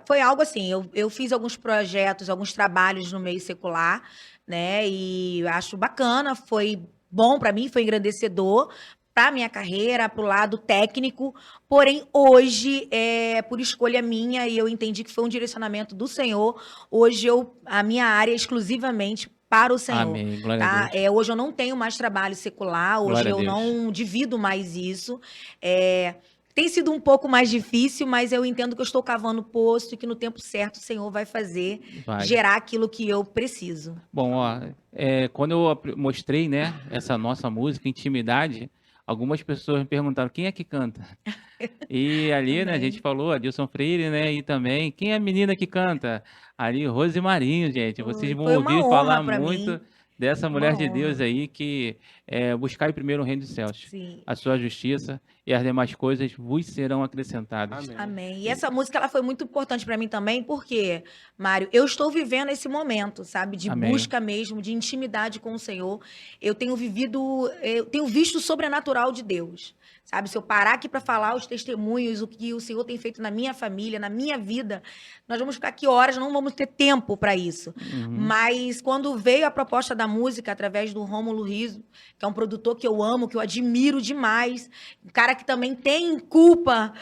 Foi algo assim, eu fiz alguns projetos, alguns trabalhos no meio secular, né? E acho bacana, foi bom para mim, foi engrandecedor, para minha carreira, para o lado técnico, porém hoje por escolha minha e eu entendi que foi um direcionamento do Senhor. Hoje a minha área é exclusivamente para o Senhor. Amém. Glória a Tá? Deus. Hoje eu não tenho mais trabalho secular, hoje Glória a eu Deus. não divido mais isso. Tem sido um pouco mais difícil, mas eu entendo que eu estou cavando poço e que no tempo certo o Senhor vai fazer Vai. gerar aquilo que eu preciso. Bom, ó, quando eu mostrei, né, essa nossa música, Intimidade, algumas pessoas me perguntaram quem é que canta. E ali, né, a Amém. gente falou, Adilson Freire, né, e também, quem é a menina que canta? Ali, Rose Marinho, gente. Vocês vão Foi uma ouvir honra falar para muito mim. dessa Uma mulher de Deus honra. aí que buscai primeiro o reino dos céus, Sim. a sua justiça e as demais coisas vos serão acrescentadas. Amém. Amém. E essa música ela foi muito importante para mim também, porque, Mário, eu estou vivendo esse momento, sabe, de Amém. busca mesmo, de intimidade com o Senhor. Eu tenho visto o sobrenatural de Deus, sabe? Se eu parar aqui para falar os testemunhos, o que o Senhor tem feito na minha família, na minha vida, nós vamos ficar aqui horas, não vamos ter tempo para isso. Uhum. Mas quando veio a proposta da música através do Rômulo Rizzo, que é um produtor que eu amo, que eu admiro demais, um cara que também tem culpa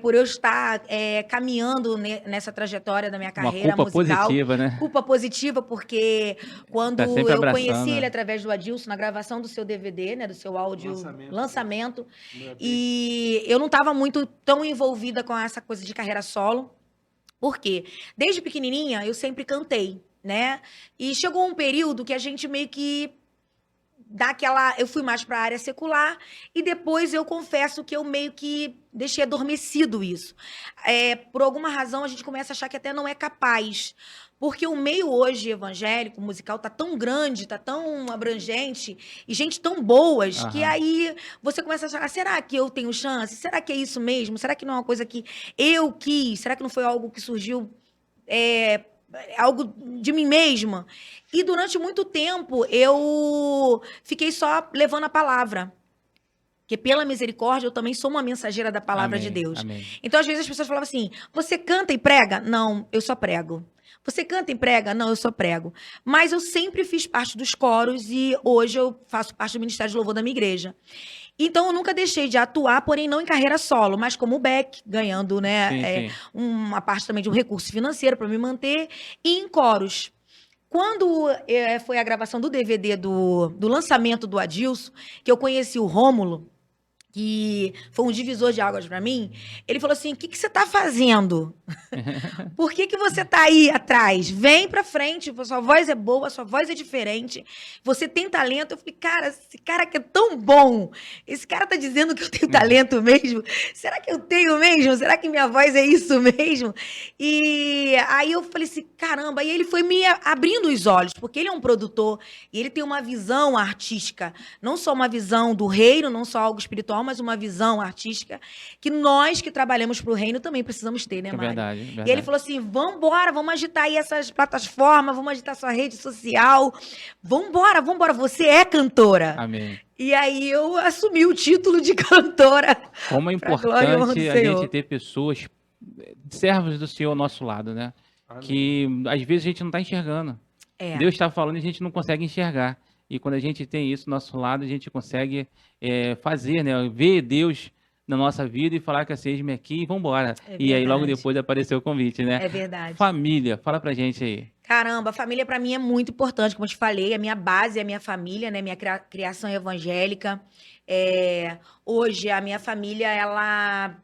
por eu estar caminhando nessa trajetória da minha Uma carreira culpa musical. positiva, né? Culpa positiva, porque quando Tá sempre eu abraçando, conheci ele né? através do Adilson, na gravação do seu DVD, né, do seu áudio Lançamento. lançamento, Meu Deus. e eu não estava muito tão envolvida com essa coisa de carreira solo. Por quê? Desde pequenininha, eu sempre cantei, né? E chegou um período que a gente meio que eu fui mais para a área secular e depois eu confesso que eu meio que deixei adormecido isso. Por alguma razão a gente começa a achar que até não é capaz, porque o meio hoje evangélico, musical, tá tão grande, tá tão abrangente e gente tão boas que Aham. aí você começa a achar, será que eu tenho chance? Será que é isso mesmo? Será que não é uma coisa que eu quis? Será que não foi algo que surgiu algo de mim mesma? E durante muito tempo eu fiquei só levando a palavra. Porque pela misericórdia eu também sou uma mensageira da palavra de Amém, Deus. amém. Então às vezes as pessoas falavam assim: "Você canta e prega?" Não, eu só prego. Você canta e prega? Não, eu só prego. Mas eu sempre fiz parte dos coros e hoje eu faço parte do Ministério de Louvor da minha igreja. Então eu nunca deixei de atuar, porém não em carreira solo, mas como back, ganhando, né, Sim, sim. uma parte também de um recurso financeiro para me manter, e em coros. Quando foi a gravação do DVD do lançamento do Adilson, que eu conheci o Rômulo, que foi um divisor de águas para mim, ele falou assim: "O que você está fazendo? Por que você tá aí atrás? Vem pra frente, sua voz é boa, sua voz é diferente, você tem talento." Eu falei: "Cara, esse cara que é tão bom, esse cara tá dizendo que eu tenho talento mesmo? Será que eu tenho mesmo? Será que minha voz é isso mesmo?" E aí eu falei assim: "Caramba." E ele foi me abrindo os olhos, porque ele é um produtor e ele tem uma visão artística, não só uma visão do reino, não só algo espiritual, mas uma visão artística que nós que trabalhamos pro reino também precisamos ter, né, É Mário? verdade, é E ele verdade. falou assim: "Vambora, vamos agitar aí essas plataformas, vamos agitar sua rede social. Vambora, vambora, você é cantora." Amém. E aí eu assumi o título de cantora. Como é Pra glória e honra do importante a Senhor. gente ter pessoas, servos do Senhor ao nosso lado, né? Amém. Que às vezes a gente não está enxergando. É. Deus está falando e a gente não consegue enxergar. E quando a gente tem isso do nosso lado, a gente consegue fazer, né? Ver Deus na nossa vida e falar que eis-me aqui e vambora. É E aí logo verdade. depois apareceu o convite, né? É verdade. Família, fala pra gente aí. Caramba, a família pra mim é muito importante, como eu te falei, a minha base é a minha família, né? Minha criação evangélica. Hoje a minha família, ela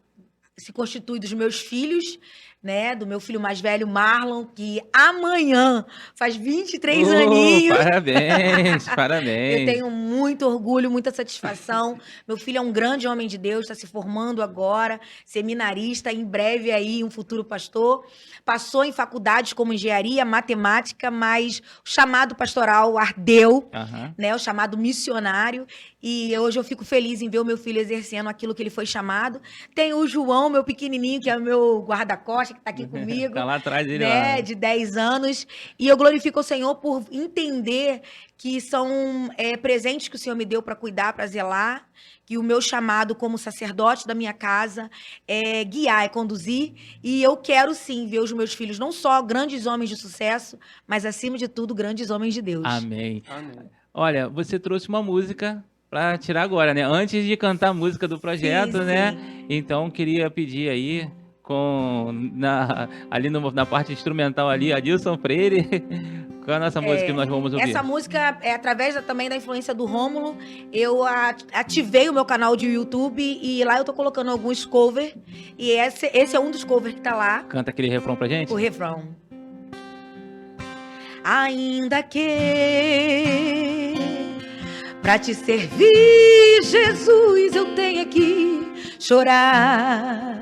se constitui dos meus filhos, né? Do meu filho mais velho, Marlon, que amanhã faz 23 aninhos. Parabéns, Eu parabéns. tenho muito orgulho, muita satisfação. Meu filho é um grande homem de Deus, está se formando agora, seminarista, em breve aí um futuro pastor. Passou em faculdades como engenharia, matemática, mas o chamado pastoral ardeu, Aham. né? O chamado missionário. E hoje eu fico feliz em ver o meu filho exercendo aquilo que ele foi chamado. Tem o João, meu pequenininho, que é o meu guarda-costas, que está aqui comigo. Tá lá atrás dele, Né, lá. de 10 anos, e eu glorifico o Senhor por entender que são presentes que o Senhor me deu para cuidar, para zelar, que o meu chamado como sacerdote da minha casa é guiar, é conduzir, e eu quero sim ver os meus filhos não só grandes homens de sucesso, mas acima de tudo grandes homens de Deus. Amém. Amém. Olha, você trouxe uma música para tirar agora, né? Antes de cantar a música do projeto, Sim, né? sim. Então queria pedir aí ali na parte instrumental ali, Adilson Freire, qual é a nossa música que nós vamos ouvir? Essa música é através também da influência do Rômulo. Eu ativei o meu canal de YouTube e lá eu tô colocando alguns covers. E esse é um dos covers que tá lá, Canta aquele refrão pra gente? o refrão. Ainda que pra te servir, Jesus, eu tenha que chorar.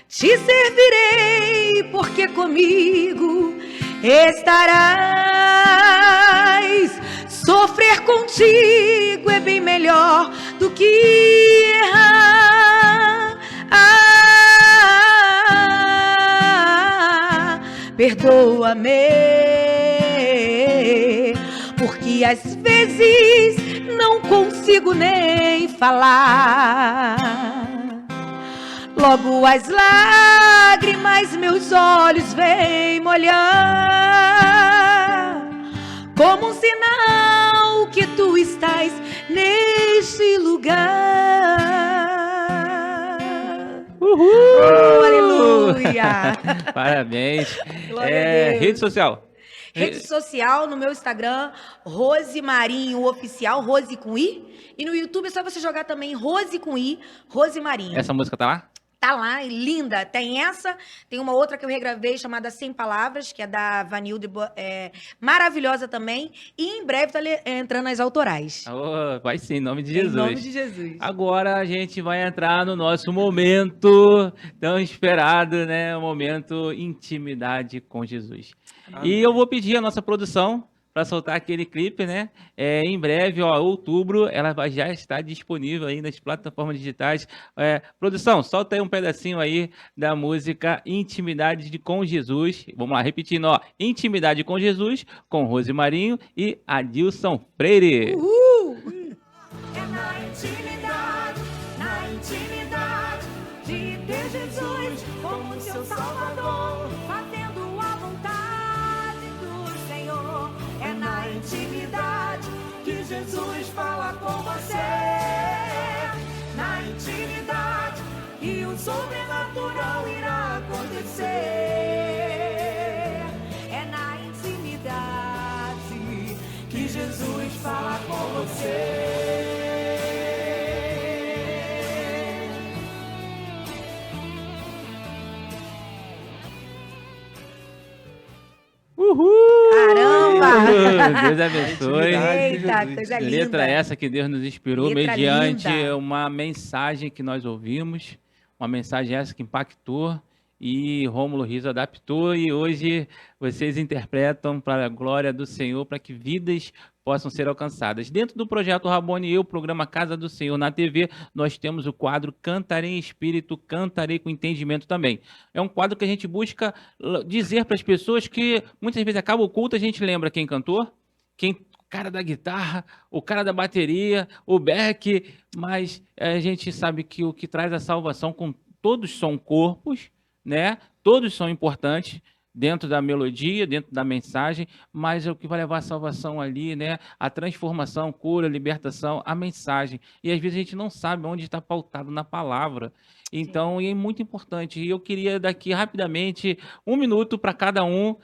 Te servirei, porque comigo estarás. Sofrer contigo é bem melhor do que errar. Perdoa-me, porque às vezes não consigo nem falar. Logo as lágrimas meus olhos vêm molhar, como um sinal que tu estás neste lugar. Uhul! Oh, aleluia! Parabéns. Glória a Deus. Rede social. Rede social, no meu Instagram, Rose Marinho Oficial, Rose com I. E no YouTube é só você jogar também Rose com I, Rose Marinho. Essa música tá lá? Tá lá, linda. Tem essa, tem uma outra que eu regravei chamada Sem Palavras, que é da Vanilde, maravilhosa também. E em breve tá entrando nas autorais. Oh, vai sim, em nome de Jesus. Em nome de Jesus. Agora a gente vai entrar no nosso momento tão esperado, né? O momento intimidade com Jesus. E eu vou pedir a nossa produção para soltar aquele clipe, né? Em breve, ó, outubro, ela vai já estar disponível aí nas plataformas digitais. Produção, solta aí um pedacinho aí da música Intimidade com Jesus. Vamos lá, repetindo, ó. Intimidade com Jesus, com Rose Marinho e Adilson Freire. É na intimidade de ter Jesus como seu Salvador, fazendo a vontade do Senhor. É na intimidade que Jesus fala com você. Na intimidade que o sobrenatural irá acontecer. É na intimidade que Jesus fala com você. Uhul! Caramba! Deus abençoe. Eita, coisa linda. Letra essa que Deus nos inspirou Letra mediante linda. uma mensagem que nós ouvimos, uma mensagem essa que impactou e Rômulo Riso adaptou e hoje vocês interpretam para a glória do Senhor, para que vidas possam ser alcançadas. Dentro do projeto Rabone e eu, programa Casa do Senhor na TV, nós temos o quadro Cantarei em Espírito, Cantarei com Entendimento também. É um quadro que a gente busca dizer para as pessoas que muitas vezes acaba o culto, a gente lembra quem cantou, o cara da guitarra, o cara da bateria, o Beck, mas a gente sabe que o que traz a salvação, todos são corpos, né? Todos são importantes dentro da melodia, dentro da mensagem, mas é o que vai levar a salvação ali, né? A transformação, cura, libertação, a mensagem. E às vezes a gente não sabe onde está pautado na palavra. Então, é muito importante. E eu queria daqui rapidamente 1 minuto para cada um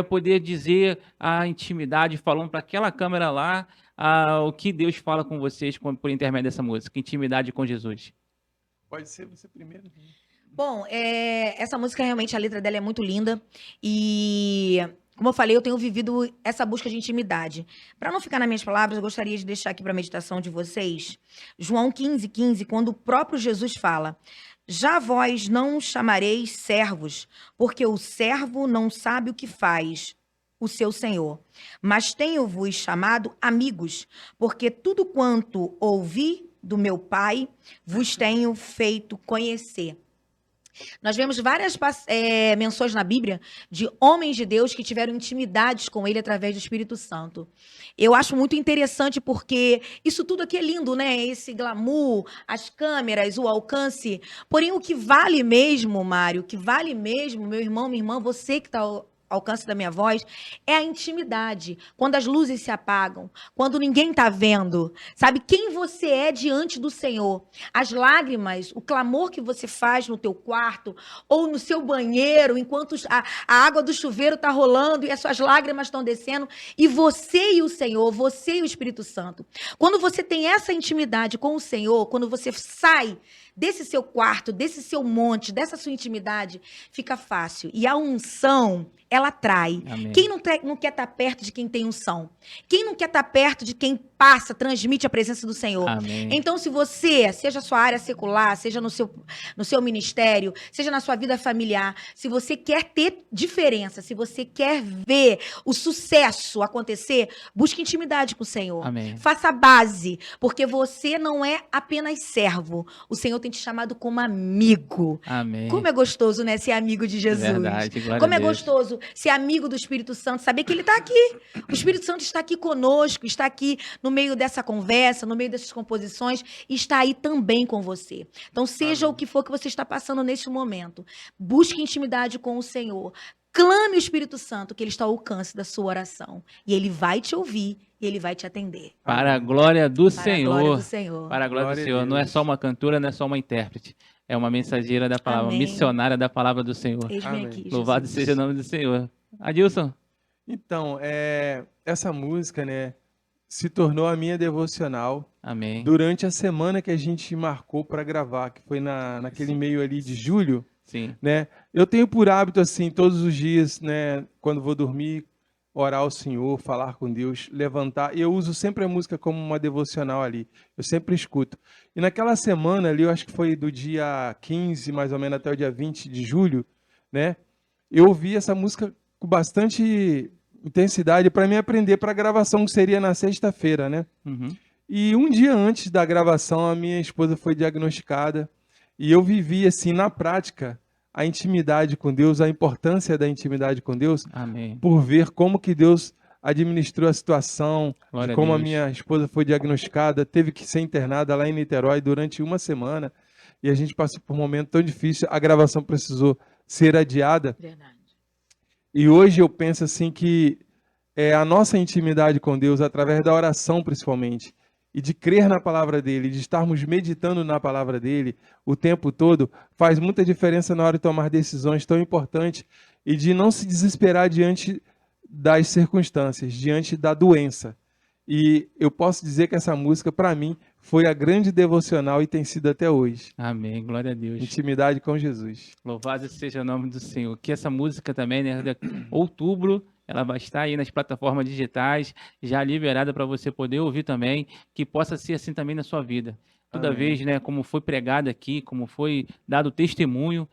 poder dizer a intimidade, falando para aquela câmera lá, o que Deus fala com vocês por intermédio dessa música, Intimidade com Jesus. Pode ser você primeiro. Bom, essa música realmente, a letra dela é muito linda e, como eu falei, eu tenho vivido essa busca de intimidade. Para não ficar nas minhas palavras, eu gostaria de deixar aqui para a meditação de vocês, João 15:15, quando o próprio Jesus fala: já vós não chamareis servos, porque o servo não sabe o que faz o seu senhor, mas tenho-vos chamado amigos, porque tudo quanto ouvi do meu Pai vos tenho feito conhecer. Nós vemos várias menções na Bíblia de homens de Deus que tiveram intimidades com ele através do Espírito Santo. Eu acho muito interessante porque isso tudo aqui é lindo, né? Esse glamour, as câmeras, o alcance. Porém, o que vale mesmo, Mário, o que vale mesmo, meu irmão, minha irmã, você que está alcance da minha voz, é a intimidade. Quando as luzes se apagam, quando ninguém tá vendo, sabe quem você é diante do Senhor. As lágrimas, o clamor que você faz no teu quarto ou no seu banheiro, enquanto a água do chuveiro tá rolando e as suas lágrimas estão descendo, e você e o Senhor, você e o Espírito Santo. Quando você tem essa intimidade com o Senhor, quando você sai desse seu quarto, desse seu monte, dessa sua intimidade, fica fácil. E a unção, ela atrai. Amém. Quem não quer estar perto de quem tem unção? Quem não quer estar perto de quem passa, transmite a presença do Senhor? Amém. Então, se você, seja a sua área secular, seja no seu ministério, seja na sua vida familiar, se você quer ter diferença, se você quer ver o sucesso acontecer, busque intimidade com o Senhor. Amém. Faça a base, porque você não é apenas servo. O Senhor tem te chamado como amigo. Amém. Como é gostoso, né, ser amigo de Jesus. Verdade, glória Como a é Deus. gostoso ser amigo do Espírito Santo, saber que ele está aqui. O Espírito Santo está aqui conosco, está aqui no meio dessa conversa, no meio dessas composições, e está aí também com você. Então, seja o que for que você está passando neste momento, busque intimidade com o Senhor. Clame o Espírito Santo, que ele está ao alcance da sua oração. E ele vai te ouvir e ele vai te atender. Para a glória do Para Senhor. a glória do Senhor. Para a glória do Glória a Senhor. Não é Deus. só uma cantora, não é só uma intérprete. É uma mensageira da palavra, Amém. missionária da palavra do Senhor. Eis-me Amém. aqui, Louvado Jesus. seja o nome do Senhor. Adilson. Então, essa música, né, se tornou a minha devocional Amém. durante a semana que a gente marcou para gravar, que foi naquele meio ali de julho, Sim. né? Eu tenho por hábito, assim, todos os dias, né, quando vou dormir, orar ao Senhor, falar com Deus, levantar. E eu uso sempre a música como uma devocional ali. Eu sempre escuto. E naquela semana ali, eu acho que foi do dia 15, mais ou menos, até o dia 20 de julho, né? Eu ouvi essa música com bastante intensidade para me aprender para a gravação, que seria na sexta-feira, né? Uhum. E um dia antes da gravação, a minha esposa foi diagnosticada e eu vivi, assim, na prática, a intimidade com Deus, a importância da intimidade com Deus, Amém. por ver como que Deus administrou a situação, Glória de a como a Deus. minha esposa foi diagnosticada, teve que ser internada lá em Niterói durante uma semana, e a gente passou por um momento tão difícil, a gravação precisou ser adiada. Verdade. E hoje eu penso assim que a nossa intimidade com Deus, através da oração principalmente, e de crer na palavra dele, de estarmos meditando na palavra dele o tempo todo, faz muita diferença na hora de tomar decisões tão importantes e de não se desesperar diante das circunstâncias, diante da doença. E eu posso dizer que essa música, para mim, foi a grande devocional e tem sido até hoje. Amém. Glória a Deus. Intimidade com Jesus. Louvado seja o nome do Senhor. Que essa música também, né, de outubro, ela vai estar aí nas plataformas digitais, já liberada para você poder ouvir também, que possa ser assim também na sua vida. Toda Amém. vez, né, como foi pregado aqui, como foi dado testemunho,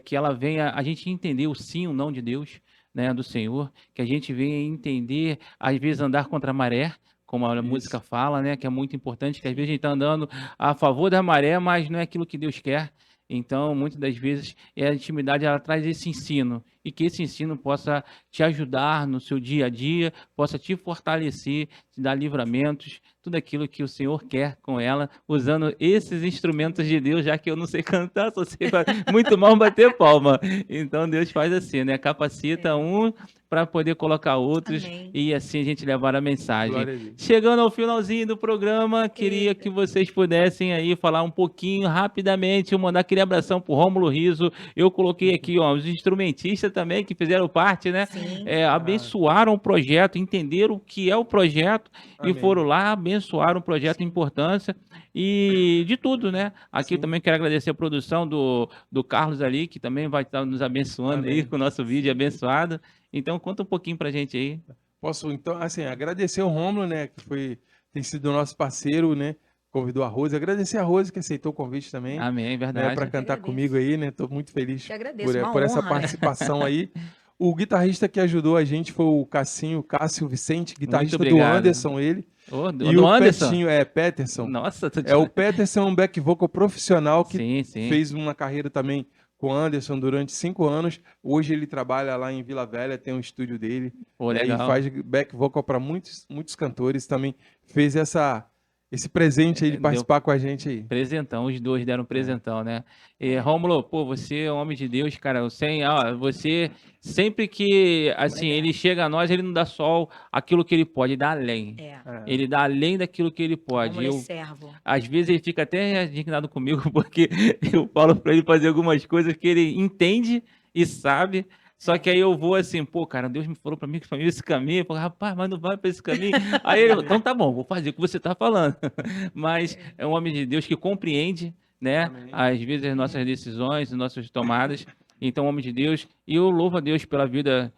que ela venha a gente entender o sim e o não de Deus, né, do Senhor, que a gente venha entender, às vezes, andar contra a maré, como a Isso. música fala, né, que é muito importante, que às vezes a gente está andando a favor da maré, mas não é aquilo que Deus quer. Então, muitas das vezes, a intimidade ela traz esse ensino, e que esse ensino possa te ajudar no seu dia a dia, possa te fortalecer, te dar livramentos, tudo aquilo que o Senhor quer com ela, usando esses instrumentos de Deus, já que eu não sei cantar, só sei muito mal bater palma. Então, Deus faz assim, né? Capacita um para poder colocar outros, Amém. e assim a gente levar a mensagem. Glória a Deus. Chegando ao finalzinho do programa, queria Eita. que vocês pudessem aí falar um pouquinho rapidamente, eu mandar aquele abração pro Rômulo Riso. Eu coloquei aqui, ó, os instrumentistas também que fizeram parte, né? Sim. Abençoaram o projeto, entenderam o que é o projeto e Amém. foram lá, abençoaram o projeto, a importância e de tudo, né? Aqui Sim. também quero agradecer a produção do Carlos ali, que também vai estar nos abençoando aí Amém. com o nosso vídeo abençoado. Então, conta um pouquinho pra gente aí. Posso, então, assim, agradecer o Rômulo, né, que tem sido o nosso parceiro, né, convidou a Rose, agradecer a Rose que aceitou o convite também, Amém, né, verdade. para cantar agradeço. comigo aí, né, tô muito feliz Te agradeço, uma por essa honra, né? participação aí. O guitarrista que ajudou a gente foi o Cássio Vicente, guitarrista do obrigado. Anderson, ele. Ô, E do o Anderson? Petinho, Peterson. Nossa, tô O Peterson é um back vocal profissional que Sim, sim. fez uma carreira também com o Anderson durante 5 anos. Hoje ele trabalha lá em Vila Velha, tem um estúdio dele. Pô, né, legal. e faz back vocal para muitos cantores. Também fez esse presente aí de Deu participar com a gente aí. presentão, os dois deram presentão, né? E, Rômulo, pô, você é um homem de Deus, cara. Você, sempre que, assim, ele chega a nós, ele não dá só aquilo que ele pode, ele dá além. É. Ele dá além daquilo que ele pode. Como ele é servo. Às vezes ele fica até indignado comigo, porque eu falo pra ele fazer algumas coisas que ele entende e sabe. Só que aí eu vou assim, pô, cara, Deus me falou pra mim que foi esse caminho. Eu falo, rapaz, mas não vai pra esse caminho. Aí ele, então tá bom, vou fazer o que você tá falando. Mas é um homem de Deus que compreende, né? Amém. Às vezes as nossas decisões, as nossas tomadas. Então, homem de Deus. E eu louvo a Deus pela vida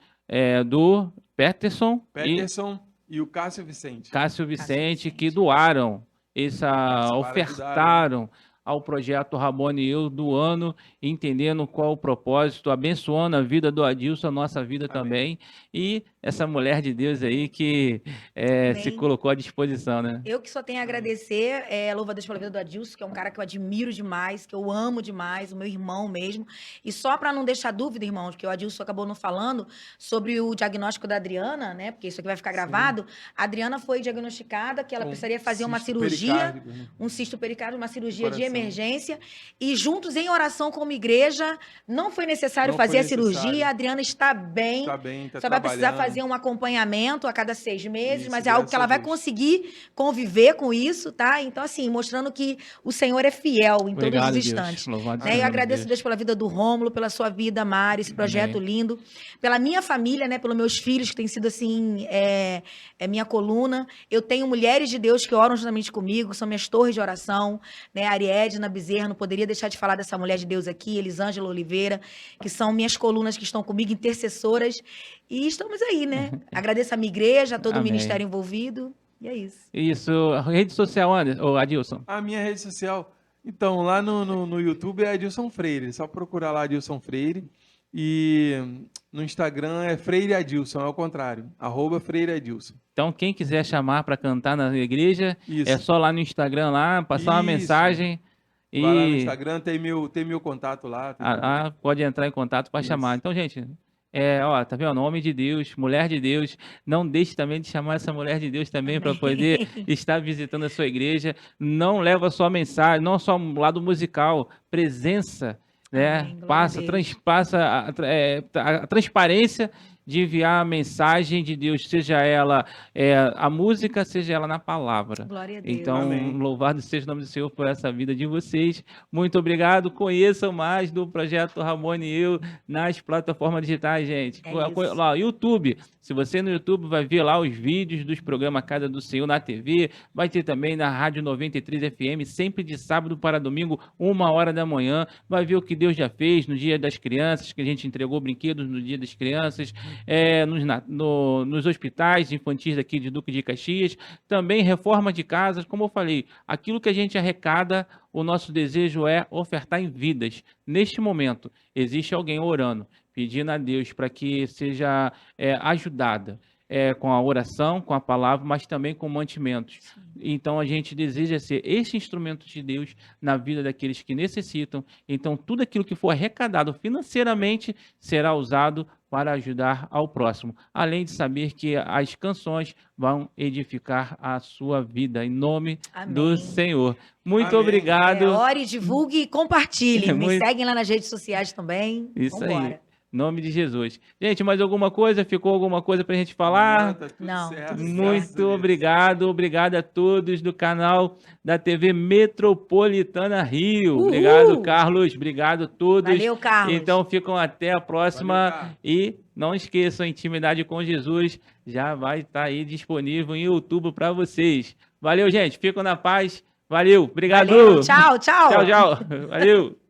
do Peterson e Peterson e o Cássio Vicente. Cássio Vicente, Vicente. que doaram, Participaram, ofertaram ao projeto Rabone e Eu do ano, entendendo qual o propósito, abençoando a vida do Adilson, a nossa vida também, e essa mulher de Deus aí que se Amém. colocou à disposição, né? Eu que só tenho a agradecer, louvo a Deus pela vida do Adilson, que é um cara que eu admiro demais, que eu amo demais, o meu irmão mesmo. E só para não deixar dúvida, irmãos, porque o Adilson acabou não falando sobre o diagnóstico da Adriana, né? Porque isso aqui vai ficar gravado. A Adriana foi diagnosticada que ela Com precisaria fazer uma cisto cirurgia, pericárdico, né? um cisto pericárdico, uma cirurgia de Coração. emergência. E juntos em oração como igreja, não foi necessário Não fazer foi a cirurgia. necessário. A Adriana está bem. Tá bem, tá Só vai precisar trabalhando. fazer um acompanhamento a cada 6 meses, Isso, mas é algo graças que ela a vai Deus. conseguir conviver com isso, tá? Então, assim, mostrando que o Senhor é fiel em todos Obrigado, os Deus. instantes. Louvado Né? seja o Eu nome agradeço a de Deus pela vida do Rômulo, pela sua vida, Mari, esse projeto Amém. lindo. Pela minha família, né? Pelos meus filhos, que têm sido, assim, minha coluna. Eu tenho mulheres de Deus que oram juntamente comigo, são minhas torres de oração, né? Ariadna Bezerra, não poderia deixar de falar dessa mulher de Deus aqui, Elisângela Oliveira, que são minhas colunas que estão comigo, intercessoras. E estamos aí, né? Agradeço a minha igreja, a todo o Amém. ministério envolvido. E é isso. Isso, rede social, Adilson. A minha rede social, então, lá no YouTube é Adilson Freire, só procurar lá Adilson Freire. E no Instagram é Freire Adilson, é o contrário, @Freire Adilson. Então, quem quiser chamar para cantar na igreja, Isso. é só lá no Instagram, lá, passar uma Isso. mensagem Vai lá no e Instagram, tem meu contato lá. tem pode entrar em contato para Isso. chamar. Então, gente, tá vendo? Homem de Deus, mulher de Deus, não deixe também de chamar essa mulher de Deus também para poder estar visitando a sua igreja. Não leva só mensagem, não só o lado musical, presença, né? Amém, glória a Deus. Passa a transparência de enviar a mensagem de Deus, seja ela a música, seja ela na palavra. Glória a Deus. Então, Amém. louvado seja o nome do Senhor por essa vida de vocês. Muito obrigado. Conheçam mais do Projeto Rabone e Eu nas plataformas digitais, gente. É isso. Lá, YouTube. Se você no YouTube vai ver lá os vídeos dos programas Casa do Senhor na TV, vai ter também na Rádio 93 FM, sempre de sábado para domingo, 1h da manhã. Vai ver o que Deus já fez no Dia das Crianças, que a gente entregou brinquedos no Dia das Crianças, nos hospitais infantis aqui de Duque de Caxias, também reforma de casas, como eu falei, aquilo que a gente arrecada, o nosso desejo é ofertar em vidas. Neste momento, existe alguém orando, pedindo a Deus para que seja ajudada. Com a oração, com a palavra, mas também com mantimentos. Então, a gente deseja ser esse instrumento de Deus na vida daqueles que necessitam. Então, tudo aquilo que for arrecadado financeiramente será usado para ajudar ao próximo. Além de saber que as canções vão edificar a sua vida, em nome Amém. do Senhor. Muito Amém. obrigado. Ore, divulgue e compartilhe. Me Muito- seguem lá nas redes sociais também. Isso aí. Vambora. Em nome de Jesus. Gente, mais alguma coisa? Ficou alguma coisa para a gente falar? Tá tudo Não, certo, tudo graças a Muito Deus. obrigado, obrigado a todos do canal da TV Metropolitana Rio. Uhul! Obrigado, Carlos, obrigado a todos. Valeu, Carlos. Então ficam até a próxima. Valeu, Carlos. E não esqueçam, Intimidade com Jesus já vai estar aí disponível em YouTube para vocês. Valeu, gente, ficam na paz. Valeu, obrigado. Valeu, tchau, tchau. Tchau, tchau. Valeu.